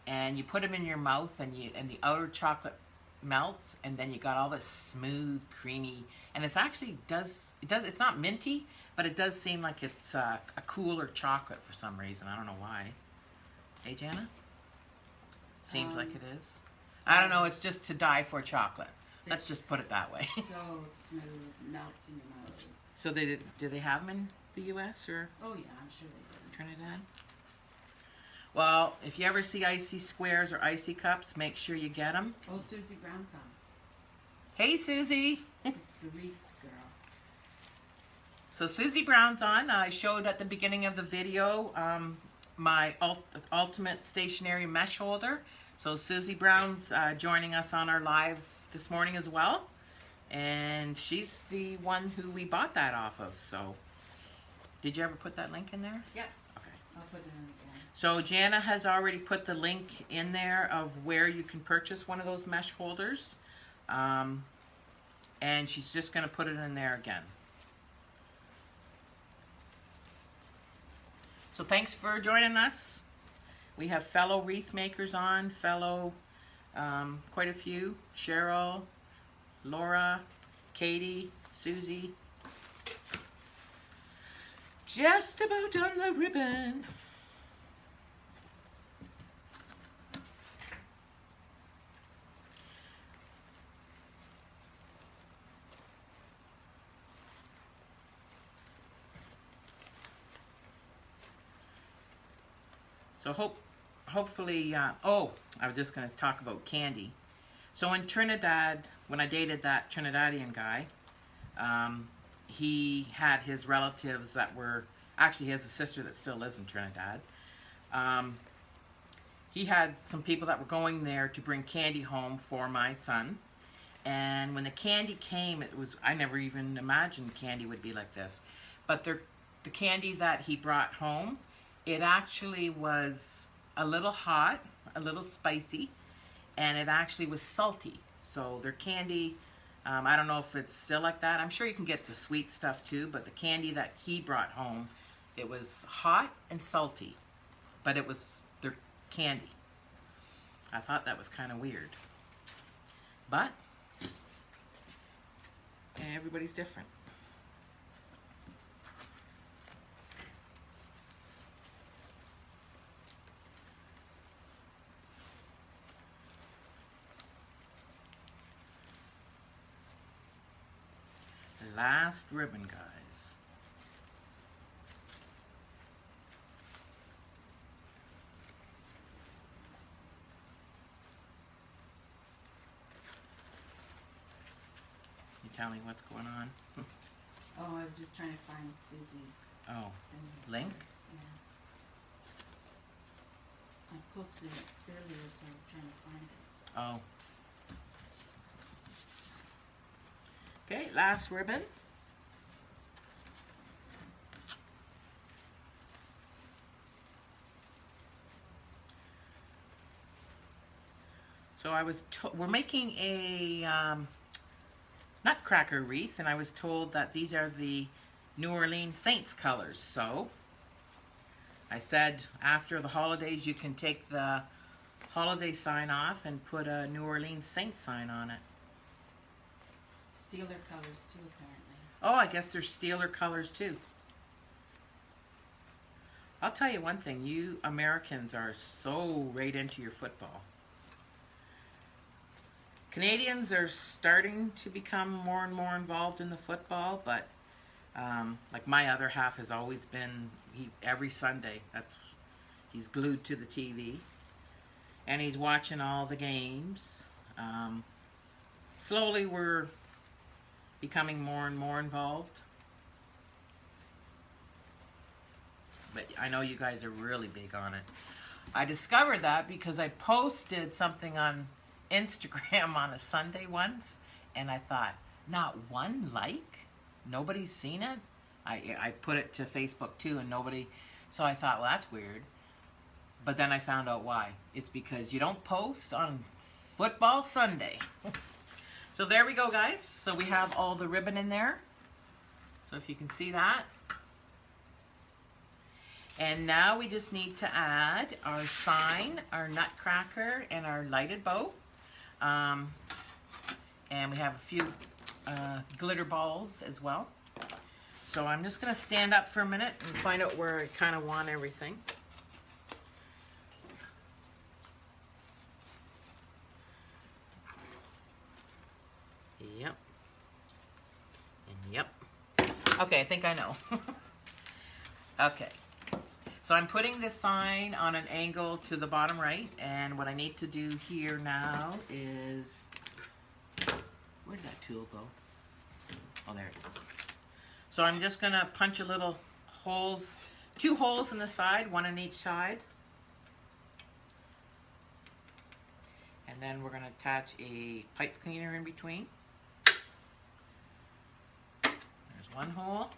and you put them in your mouth, and the outer chocolate melts, and then you got all this smooth, creamy, and it's actually it's not minty, but it does seem like it's a cooler chocolate for some reason. I don't know why. Hey, Jana? Seems like it is. I don't know, it's just to die for chocolate. Let's just put it that way. So smooth, melts in your mouth. So do they have them in the U.S. or Oh yeah, I'm sure they do. Trinidad? Well, if you ever see icy squares or icy cups, make sure you get them. Oh, Susie Brown's on. Hey, Susie. The wreath girl. So Susie Brown's on. I showed at the beginning of the video my ultimate stationary mesh holder. So Susie Brown's joining us on our live this morning as well. And she's the one who we bought that off of. So did you ever put that link in there? Yeah. Okay. I'll put it in again. So Jana has already put the link in there of where you can purchase one of those mesh holders. And she's just going to put it in there again. So thanks for joining us. We have fellow wreath makers on, quite a few. Cheryl, Laura, Katie, Susie. Just about done the ribbon. So hopefully, oh, I was just going to talk about candy. So in Trinidad, when I dated that Trinidadian guy, he had his relatives that were, actually he has a sister that still lives in Trinidad. He had some people that were going there to bring candy home for my son. And when the candy came, I never even imagined candy would be like this. But the candy that he brought home, it actually was a little hot, a little spicy, and it actually was salty. So their candy, I don't know if it's still like that. I'm sure you can get the sweet stuff too, but the candy that he brought home, it was hot and salty, but it was their candy. I thought that was kind of weird. But everybody's different. Last ribbon, guys. You tell me what's going on? Oh, I was just trying to find Susie's thing. Link? Yeah. I posted it earlier, so I was trying to find it. Oh. Okay, last ribbon. So we're making a Nutcracker wreath, and I was told that these are the New Orleans Saints colors. So I said after the holidays you can take the holiday sign off and put a New Orleans Saints sign on it. Steeler colors too, apparently. Oh, I guess they're Steeler colors too. I'll tell you one thing, you Americans are so right into your football. Canadians are starting to become more and more involved in the football, but like my other half has always been, every Sunday, he's glued to the TV, and he's watching all the games. Slowly we're becoming more and more involved. But I know you guys are really big on it. I discovered that because I posted something on Instagram on a Sunday once, and I thought, not one like? Nobody's seen it? I put it to Facebook too, and nobody, so I thought, well, that's weird. But then I found out why. It's because you don't post on Football Sunday. So there we go, guys. So we have all the ribbon in there. So if you can see that. And now we just need to add our sign, our nutcracker, and our lighted bow. And we have a few glitter balls as well. So I'm just going to stand up for a minute and find out where I kind of want everything. Yep. And yep. Okay, I think I know. Okay. So I'm putting this sign on an angle to the bottom right, and what I need to do here now is, where did that tool go? Oh, there it is. So I'm just gonna punch a little holes, 2 holes in the side, 1 on each side. And then we're gonna attach a pipe cleaner in between. There's 1 hole.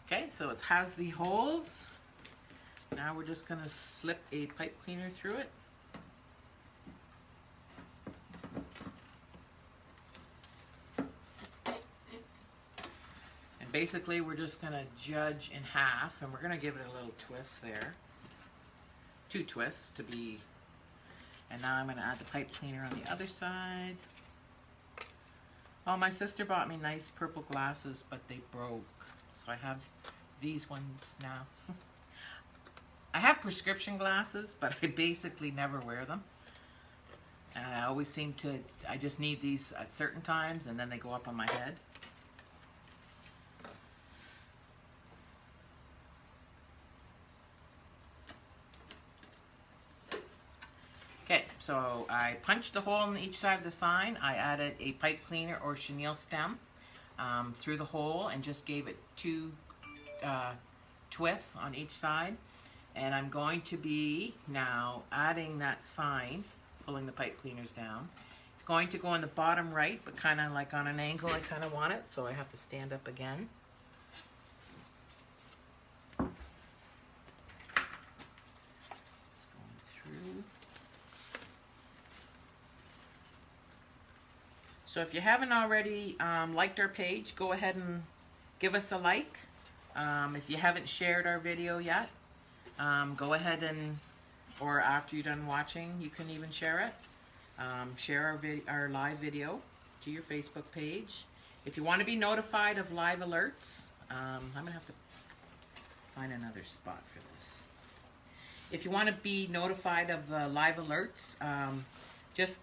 Okay, so it has the holes. Now we're just gonna slip a pipe cleaner through it. And basically we're just gonna judge in half, and we're gonna give it a little twist there. 2 twists to be, and now I'm gonna add the pipe cleaner on the other side. Oh, my sister bought me nice purple glasses, but they broke. So I have these ones now. I have prescription glasses, but I basically never wear them. And I always seem to, I just need these at certain times, and then they go up on my head. Okay, so I punched the hole on each side of the sign. I added a pipe cleaner or chenille stem through the hole and just gave it 2 twists on each side. And I'm going to be now adding that sign, pulling the pipe cleaners down. It's going to go on the bottom right, but kind of like on an angle I kind of want it, so I have to stand up again. It's going through. So if you haven't already liked our page, go ahead and give us a like. If you haven't shared our video yet, go ahead and, or after you're done watching, you can even share it. Share our live video to your Facebook page. If you want to be notified of live alerts, I'm going to have to find another spot for this. If you want to be notified of the live alerts, just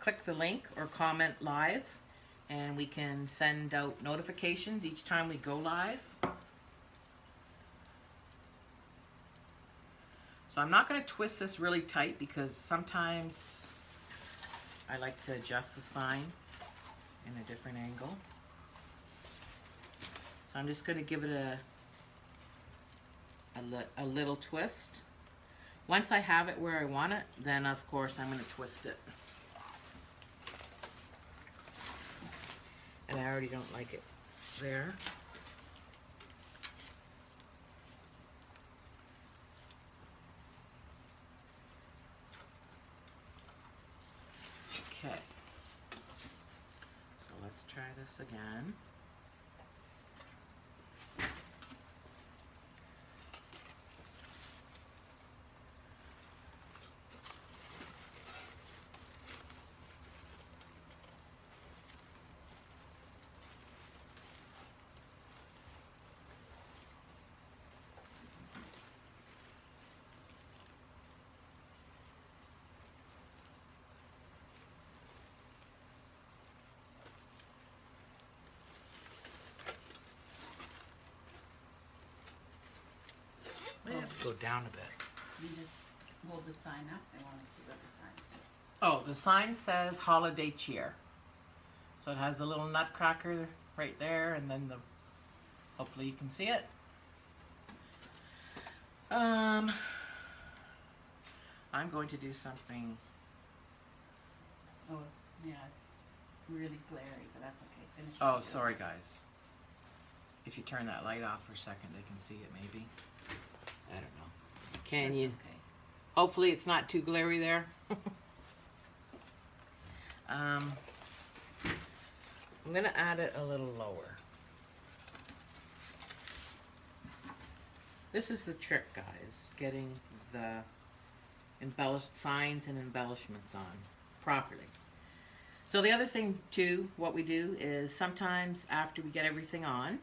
click the link or comment live, and we can send out notifications each time we go live. So I'm not going to twist this really tight because sometimes I like to adjust the sign in a different angle. So I'm just going to give it a little twist. Once I have it where I want it, then of course I'm going to twist it. And I already don't like it there. Okay, so let's try this again. I have to go down a bit. You just hold the sign up. I want to see what the sign says. Oh, the sign says holiday cheer. So it has a little nutcracker right there, and then hopefully you can see it. I'm going to do something. Oh, yeah, it's really glary, but that's okay. Finish what Oh, you're doing. sorry guys. If you turn that light off for a second, they can see it maybe. I don't know. Can That's you? okay. Hopefully it's not too glary there. I'm going to add it a little lower. This is the trick, guys, getting the embellished signs and embellishments on properly. So the other thing too, what we do is sometimes after we get everything on,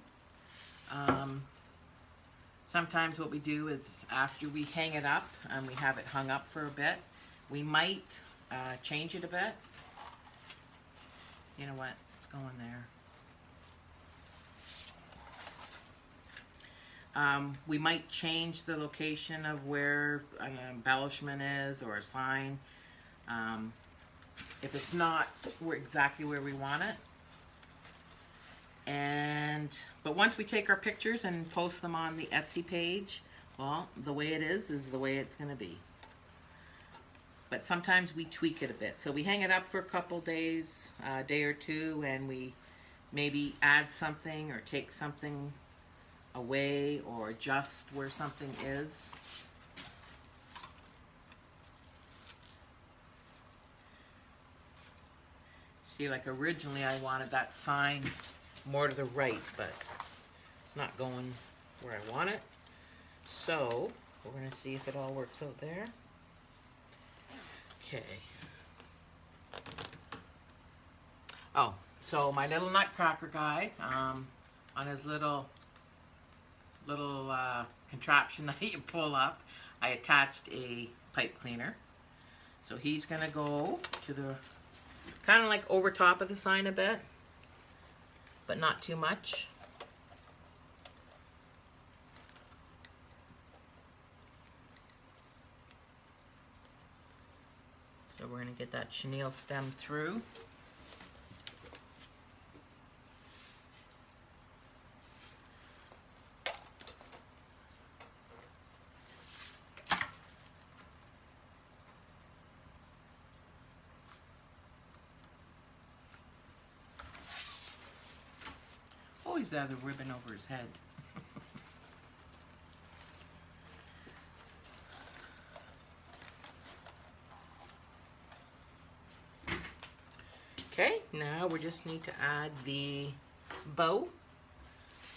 Sometimes what we do is after we hang it up and we have it hung up for a bit, we might change it a bit. You know what? It's going there. We might change the location of where an embellishment is or a sign. If it's not exactly where we want it. But once we take our pictures and post them on the Etsy page, well, the way it is the way it's going to be. But sometimes we tweak it a bit. So we hang it up for a couple days, a day or two, and we maybe add something or take something away or adjust where something is. See, like originally I wanted that sign more to the right, but it's not going where I want it. So we're going to see if it all works out there. Okay. Oh, so my little Nutcracker guy, on his little contraption that you pull up, I attached a pipe cleaner. So he's going to go to the, kind of like over top of the sign a bit, but not too much. So we're going to get that chenille stem through. Oh, he's got the ribbon over his head. Okay, now we just need to add the bow.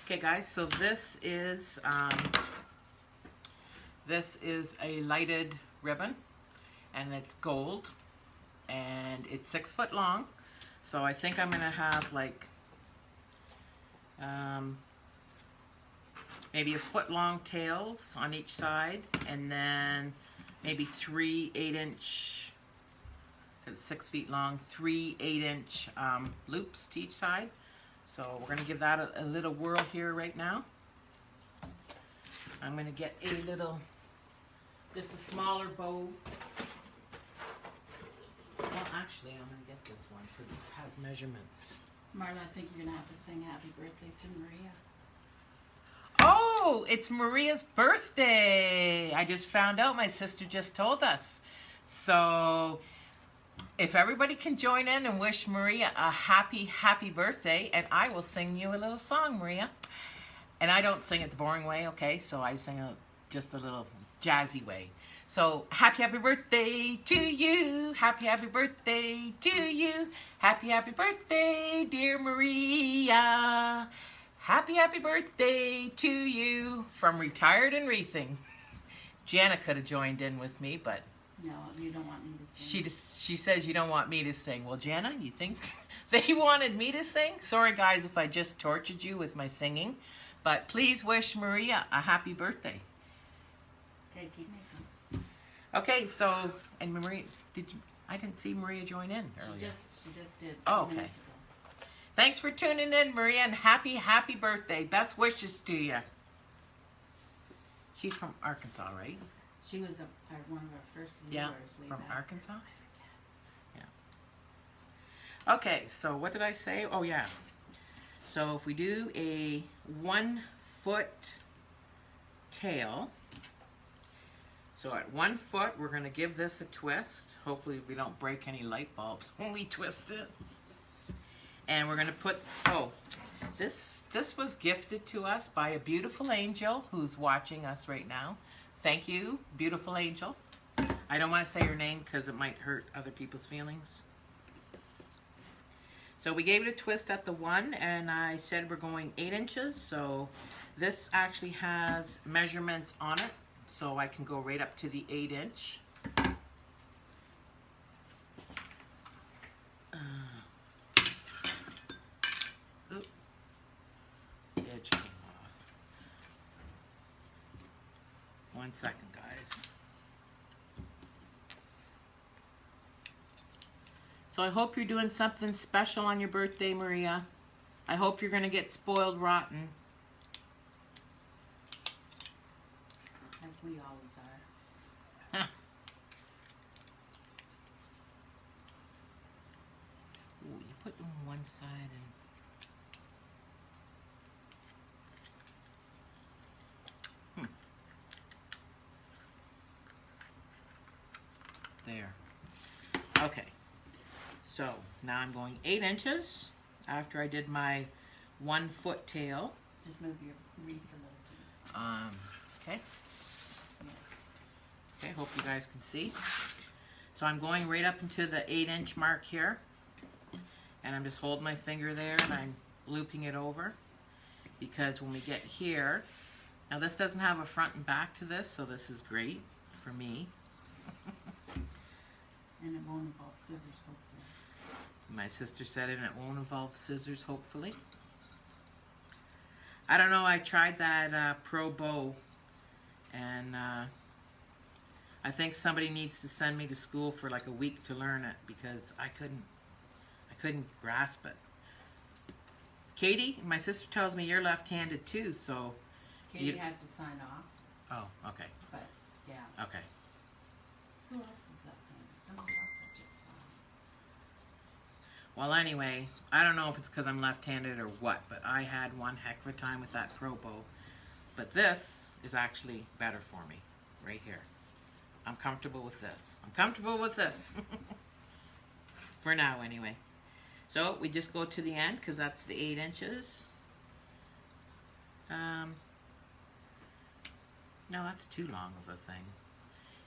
Okay guys, so this is a lighted ribbon, and it's gold, and it's 6 foot long. So I think I'm gonna have like maybe a foot long tails on each side, and then maybe 3 8-inch, it's 6 feet long, 3 8-inch loops to each side. So we're going to give that a little whirl here right now. I'm going to get a little, just a smaller bow. Well, actually, I'm going to get this one because it has measurements. Marla, I think you're going to have to sing happy birthday to Maria. Oh, it's Maria's birthday. I just found out, my sister just told us. So if everybody can join in and wish Maria a happy birthday, and I will sing you a little song, Maria. And I don't sing it the boring way, okay? So I sing it just a little jazzy way. So happy birthday to you. Happy birthday to you. Happy birthday, dear Maria. Happy birthday to you from Retired and Wreathing. Jana could have joined in with me, but no, you don't want me to sing. She says you don't want me to sing. Well, Jana, you think they wanted me to sing? Sorry, guys, if I just tortured you with my singing. But please wish Maria a happy birthday. Okay, keep making. Okay, so, and Maria, I didn't see Maria join in earlier. She just did. Oh, okay. Thanks for tuning in, Maria, and happy birthday. Best wishes to you. She's from Arkansas, right? She was one of our first viewers. Yeah, from back. Arkansas? Yeah. Okay, so what did I say? Oh, yeah. So if we do a 1 foot tail, so at 1 foot, we're going to give this a twist. Hopefully we don't break any light bulbs when we twist it. And we're going to put, oh, this was gifted to us by a beautiful angel who's watching us right now. Thank you, beautiful angel. I don't want to say her name because it might hurt other people's feelings. So we gave it a twist at the 1, and I said we're going 8 inches. So this actually has measurements on it, so I can go right up to the 8-inch. Edge came off. 1 second, guys. So I hope you're doing something special on your birthday, Maria. I hope you're going to get spoiled rotten. Like we always are. Huh. Ooh, you put them on one side and... There. Okay. So now I'm going 8 inches after I did my 1 foot tail. Just move your wreath a little to the side. Okay. Okay, hope you guys can see. So I'm going right up into the 8-inch mark here. And I'm just holding my finger there and I'm looping it over. Because when we get here, now this doesn't have a front and back to this, so this is great for me. And it won't involve scissors, hopefully. My sister said it won't involve scissors, hopefully. I don't know, I tried that Pro Bow, and I think somebody needs to send me to school for like a week to learn it, because I couldn't grasp it. Katie, my sister tells me you're left-handed too, so... Katie had to sign off. Oh, okay. But, yeah. Okay. Who else is left-handed? Somebody else I just saw. Well, anyway, I don't know if it's because I'm left-handed or what, but I had one heck of a time with that Pro Bow. But this is actually better for me, right here. I'm comfortable with this. I'm comfortable with this. For now, anyway. So, we just go to the end, because that's the 8 inches. No, that's too long of a thing.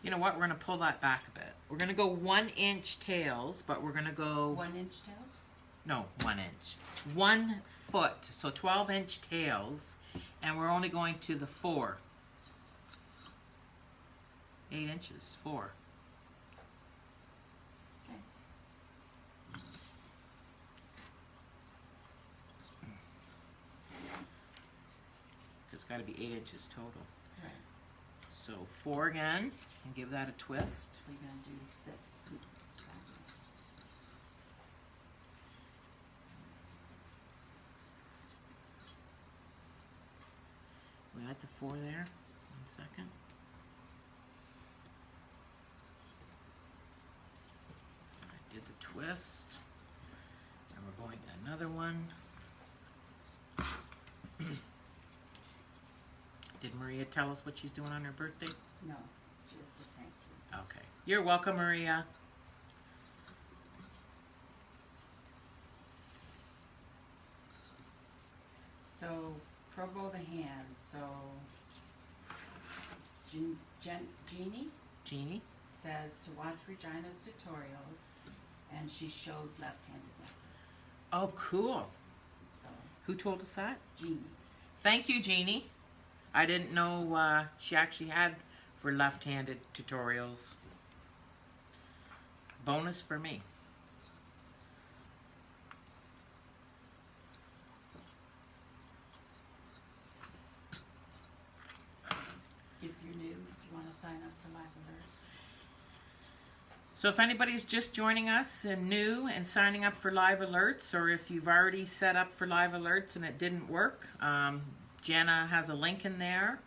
You know what? We're going to pull that back a bit. We're going to go 1 inch tails, but we're going to go... 1 inch tails? No, 1 inch. 1 foot, so 12-inch tails, and we're only going to the 4. 8 inches, 4. Okay. It's got to be 8 inches total. Right. So 4 again, and give that a twist. So you're going to do 6 swoops. We got the 4 there. 1 second. I did the twist. And we're going another one. Did Maria tell us what she's doing on her birthday? No, just a thank you. Okay. You're welcome, Maria. So, Pro Bow the hand. So, Jeannie says to watch Regina's tutorials, and she shows left-handed methods. Oh, cool. So, Who told us that? Jeannie. Thank you, Jeannie. I didn't know she actually had for left-handed tutorials. Bonus for me. If you're new, if you want to sign up for live alerts. So if anybody's just joining us and new and signing up for live alerts, or if you've already set up for live alerts and it didn't work, Jana has a link in there.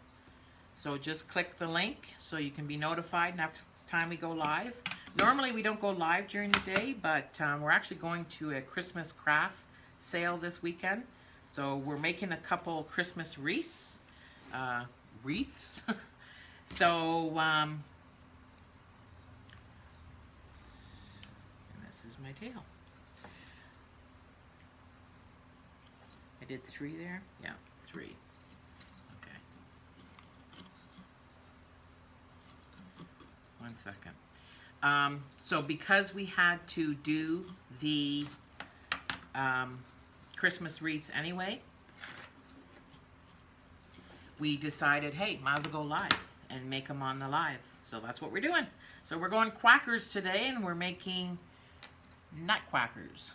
So just click the link so you can be notified next time we go live. Normally we don't go live during the day, but we're actually going to a Christmas craft sale this weekend. So we're making a couple Christmas wreaths. So, and this is my tail. I did 3 there? Yeah, 3. Okay. 1 second. So because we had to do the Christmas wreaths anyway, we decided, hey, might as well go live and make them on the live. So that's what we're doing. So we're going quackers today, and we're making nutcrackers.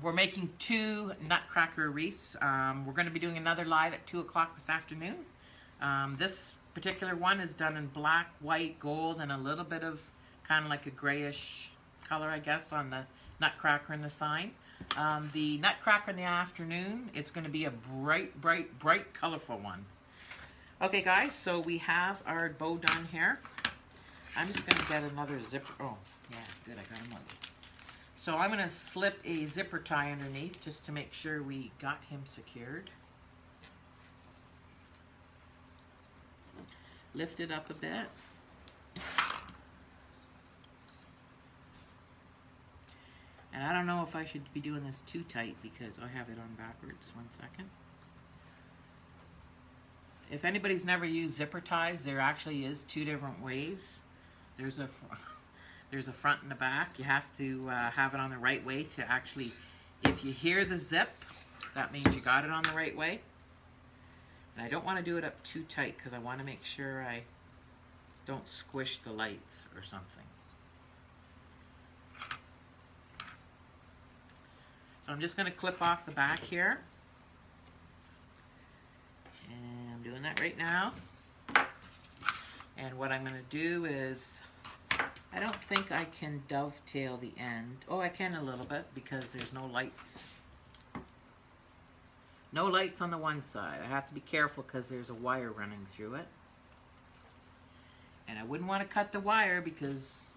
We're making 2 nutcracker wreaths. We're going to be doing another live at 2 o'clock this afternoon. This particular one is done in black, white, gold, and a little bit of kind of like a grayish color, I guess, on the Nutcracker and the sign. The Nutcracker in the afternoon, it's going to be a bright, bright, bright, colorful one. Okay, guys, so we have our bow done here. I'm just going to get another zipper. Oh, yeah, good, I got him on. So I'm going to slip a zipper tie underneath just to make sure we got him secured. Lift it up a bit. And I don't know if I should be doing this too tight because I have it on backwards. 1 second. If anybody's never used zipper ties, there actually is 2 different ways. There's a front and a back. You have to have it on the right way to actually, if you hear the zip, that means you got it on the right way. And I don't want to do it up too tight because I want to make sure I don't squish the lights or something. So I'm just going to clip off the back here. And I'm doing that right now. And what I'm going to do is, I don't think I can dovetail the end. Oh, I can a little bit because there's no lights. No lights on the one side. I have to be careful because there's a wire running through it. And I wouldn't want to cut the wire because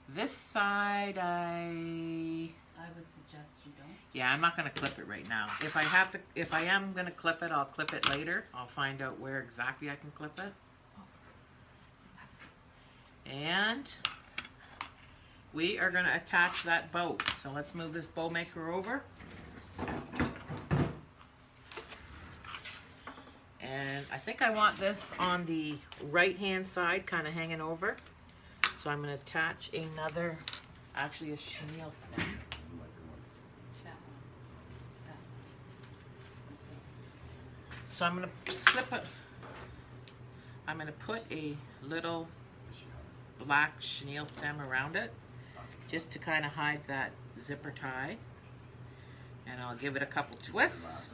this side I would suggest you don't. Yeah, I'm not going to clip it right now. If I am going to clip it, I'll clip it later. I'll find out where exactly I can clip it. And we are going to attach that bow. So let's move this bow maker over. And I think I want this on the right hand side, kind of hanging over. So I'm going to attach another, actually a chenille stem. So I'm going to slip it, I'm going to put a little black chenille stem around it, just to kind of hide that zipper tie. And I'll give it a couple twists.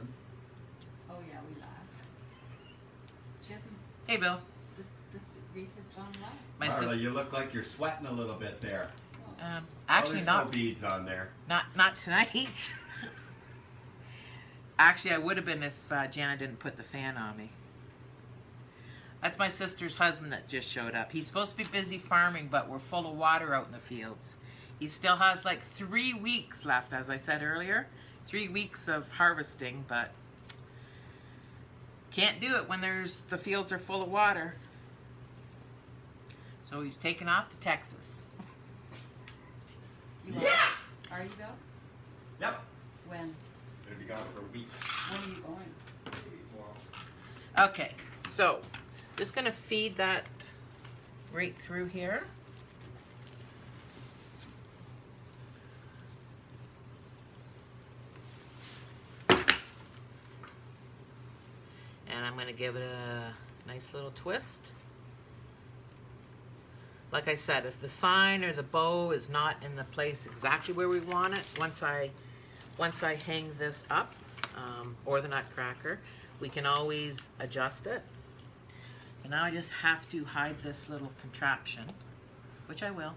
Oh yeah, we laugh. She hasn't, Hey, Bill. this wreath has gone well. My Marla, sister. you look like you're sweating a little bit there. Actually, there's not no beads on there. not tonight. Actually, I would have been if Jana didn't put the fan on me. That's my sister's husband that just showed up. He's supposed to be busy farming, but we're full of water out in the fields. He still has like 3 weeks left, as I said earlier. 3 weeks of harvesting, but can't do it when the fields are full of water. So he's taken off to Texas. You are? Yeah! Are you, Bill? Yep. When? Gonna be gone for a week. When are you going? Okay, so just gonna feed that right through here. And I'm gonna give it a nice little twist. Like I said, if the sign or the bow is not in the place exactly where we want it, once I hang this up, or the Nutcracker, we can always adjust it. So now I just have to hide this little contraption, which I will.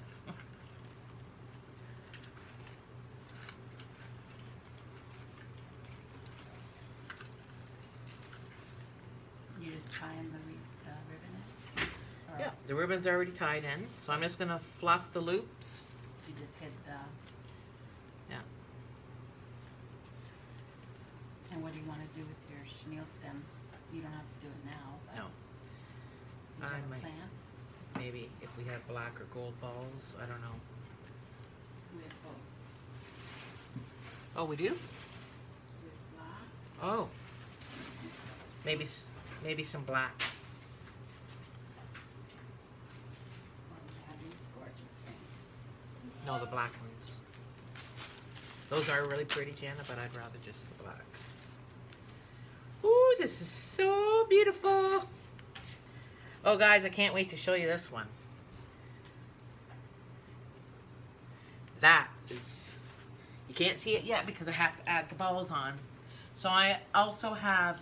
You're just tying the ribbon in? Or Yeah, the ribbon's already tied in, so I'm just gonna fluff the loops. You just hit the... Yeah. And what do you want to do with your chenille stems? You don't have to do it now, but... No. Did you have I a might. plan? Maybe if we have black or gold balls, I don't know. We have both. Oh, we do? We have black. Oh. Maybe some black. Or we have these gorgeous things. No, the black ones. Those are really pretty, Jana, but I'd rather just the black. Ooh, this is so beautiful. Oh, guys, I can't wait to show you this one. That is... You can't see it yet because I have to add the balls on. So I also have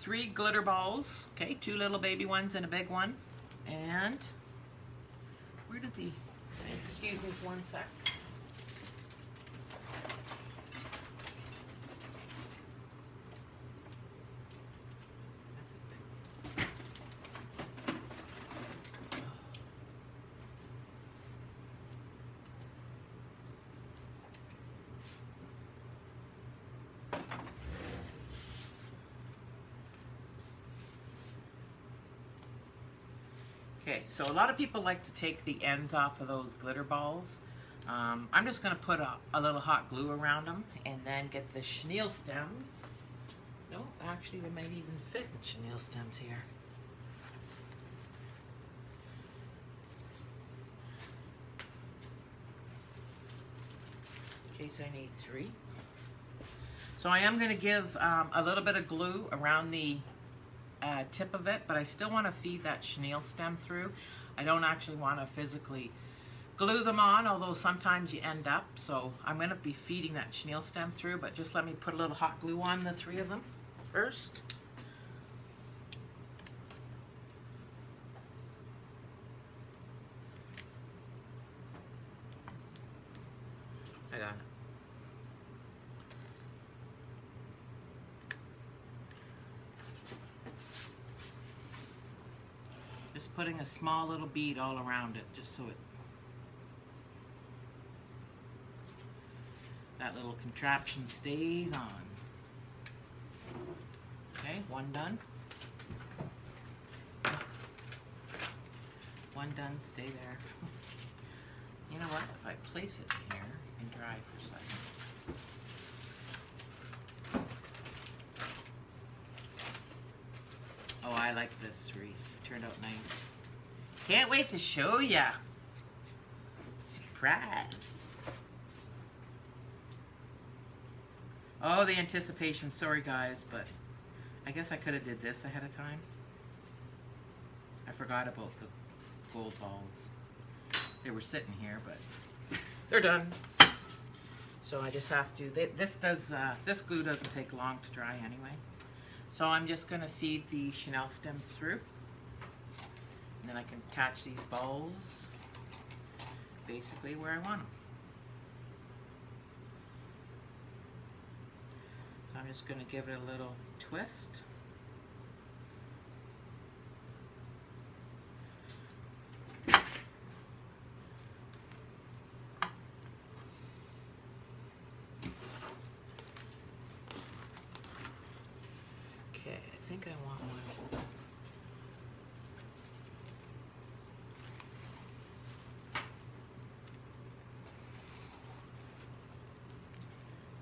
3 glitter balls. Okay, 2 little baby ones and a big one. And where did the, excuse me for 1 sec. Okay, so a lot of people like to take the ends off of those glitter balls. I'm just going to put a little hot glue around them and then get the chenille stems. No, actually they might even fit in chenille stems here. Okay, so I need 3. So I am going to give a little bit of glue around the tip of it, but I still want to feed that chenille stem through. I don't actually want to physically glue them on, although sometimes you end up. So I'm going to be feeding that chenille stem through, but just let me put a little hot glue on the 3 of them first. I got it. Just putting a small little bead all around it, just so that little contraption stays on. Okay, 1 done. 1 done, stay there. You know what, if I place it here and dry for a second. Oh, I like this wreath. Turned out nice. Can't wait to show ya. Surprise. Oh, the anticipation. Sorry guys, but I guess I could have did this ahead of time. I forgot about the gold balls. They were sitting here, but they're done. So I just have to, this glue doesn't take long to dry anyway. So I'm just going to feed the chenille stems through. And then I can attach these balls basically where I want them. So I'm just going to give it a little twist. Okay, I think I want one.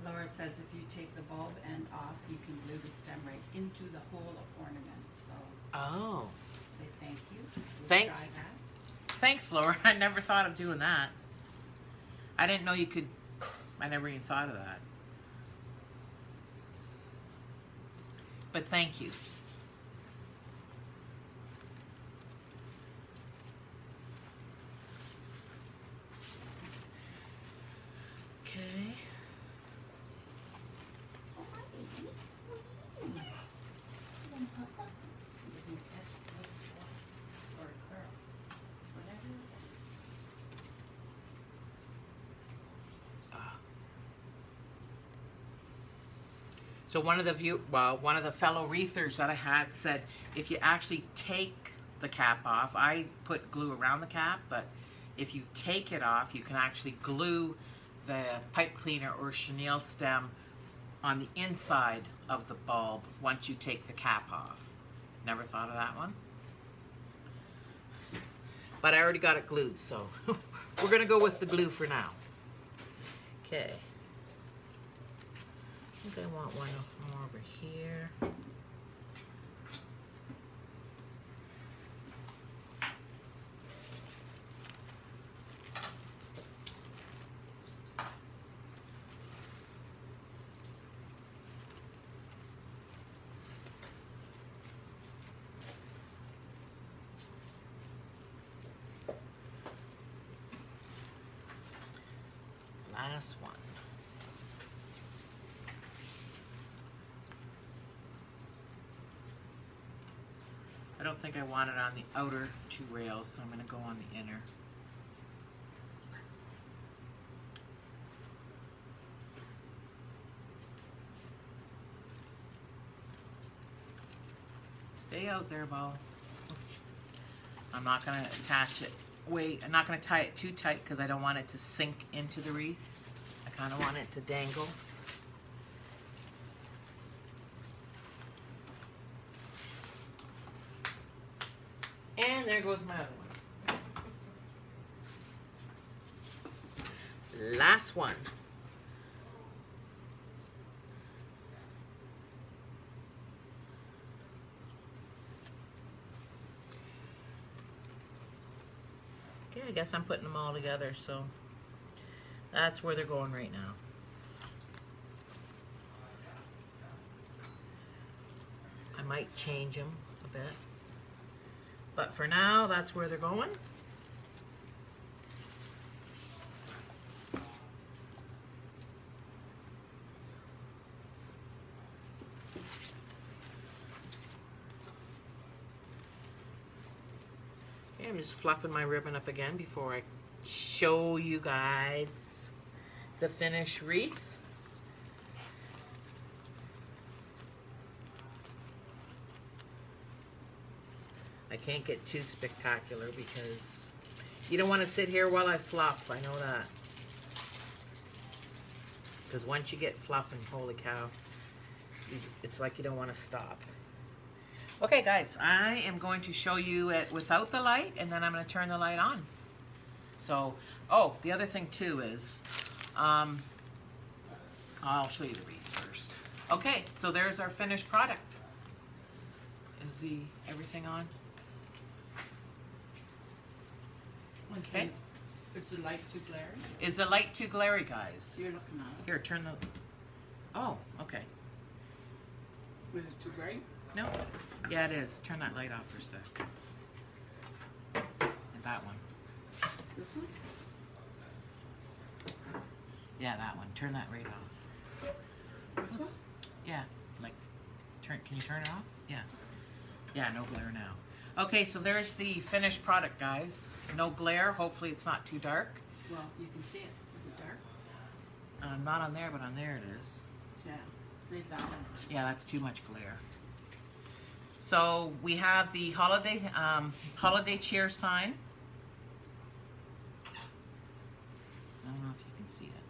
Laura says if you take the bulb end off, you can glue the stem right into the hole of ornament. So Oh. say thank you. We'll Thanks. try that. Thanks, Laura. I never thought of doing that. I didn't know you could, I never even thought of that. But thank you. Okay. So one of the fellow wreathers that I had said, if you actually take the cap off, I put glue around the cap, but if you take it off, you can actually glue the pipe cleaner or chenille stem on the inside of the bulb once you take the cap off. Never thought of that one. But I already got it glued, so we're gonna go with the glue for now. Okay. I think I want one more over here. Last one. don't think I want it on the outer 2 rails, so I'm going to go on the inner. Stay out there, ball. I'm not going to attach it. I'm not going to tie it too tight because I don't want it to sink into the wreath. I kind of want it to dangle. And there goes my other one. Last one. Okay, I guess I'm putting them all together, so that's where they're going right now. I might change them a bit. But for now, that's where they're going. Okay, I'm just fluffing my ribbon up again before I show you guys the finished wreath. I can't get too spectacular because you don't want to sit here while I fluff. I know that. Because once you get fluffing, holy cow, it's like you don't want to stop. Okay, guys, I am going to show you it without the light, and then I'm going to turn the light on. So, oh, the other thing too is, I'll show you the wreath first. Okay, so there's our finished product. Is everything on? Okay. Is the light too glary? Is the light too glary, guys? You're looking at it. Here, turn the... Oh, okay. Was it too bright? No. Yeah, it is. Turn that light off for a sec. And that one. This one? Yeah, that one. Turn that right off. This one? Yeah. Like, can you turn it off? Yeah. Yeah, no glare now. Okay, so there's the finished product, guys. No glare. Hopefully it's not too dark. Well, you can see it. Is it dark? Not on there, but on there it is. Yeah. Leave that one. Yeah, that's too much glare. So we have the holiday cheer sign. I don't know if you can see it.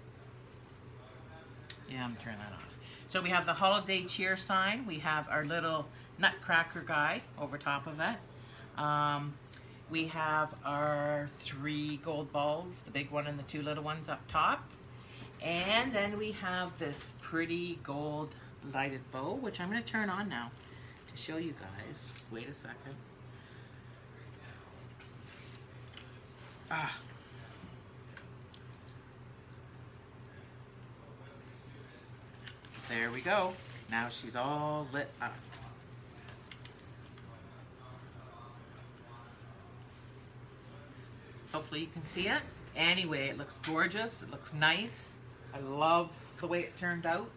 Yeah, I'm gonna turn that off. So we have the holiday cheer sign. We have our little Nutcracker guy over top of it. We have our 3 gold balls, the big one and the 2 little ones up top. And then we have this pretty gold lighted bow, which I'm going to turn on now to show you guys. Wait a second. There we go. Now she's all lit up. Hopefully you can see it. Anyway, it looks gorgeous. It looks nice. I love the way it turned out.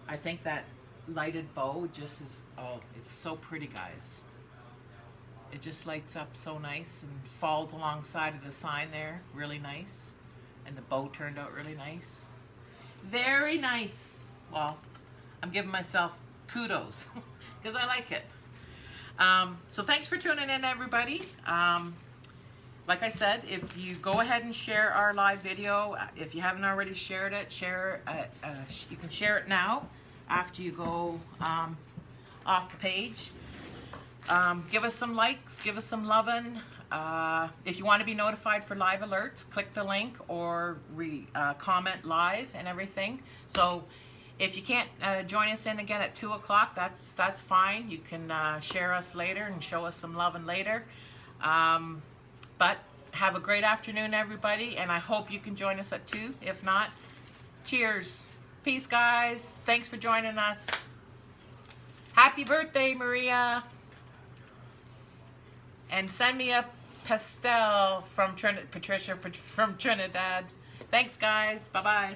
I think that lighted bow just is, oh, it's so pretty, guys. It just lights up so nice and falls alongside of the sign there. Really nice. And the bow turned out really nice. Very nice. Well, I'm giving myself kudos because I like it. So thanks for tuning in, everybody. Like I said, if you go ahead and share our live video, if you haven't already shared it, you can share it now after you go off the page. Give us some likes, give us some loving. If you want to be notified for live alerts, click the link or comment live and everything. So if you can't join us in again at 2 o'clock, that's fine. You can share us later and show us some loving later. But have a great afternoon, everybody, and I hope you can join us at 2. If not, cheers. Peace, guys. Thanks for joining us. Happy birthday, Maria. And send me a pastel from Patricia from Trinidad. Thanks, guys. Bye-bye.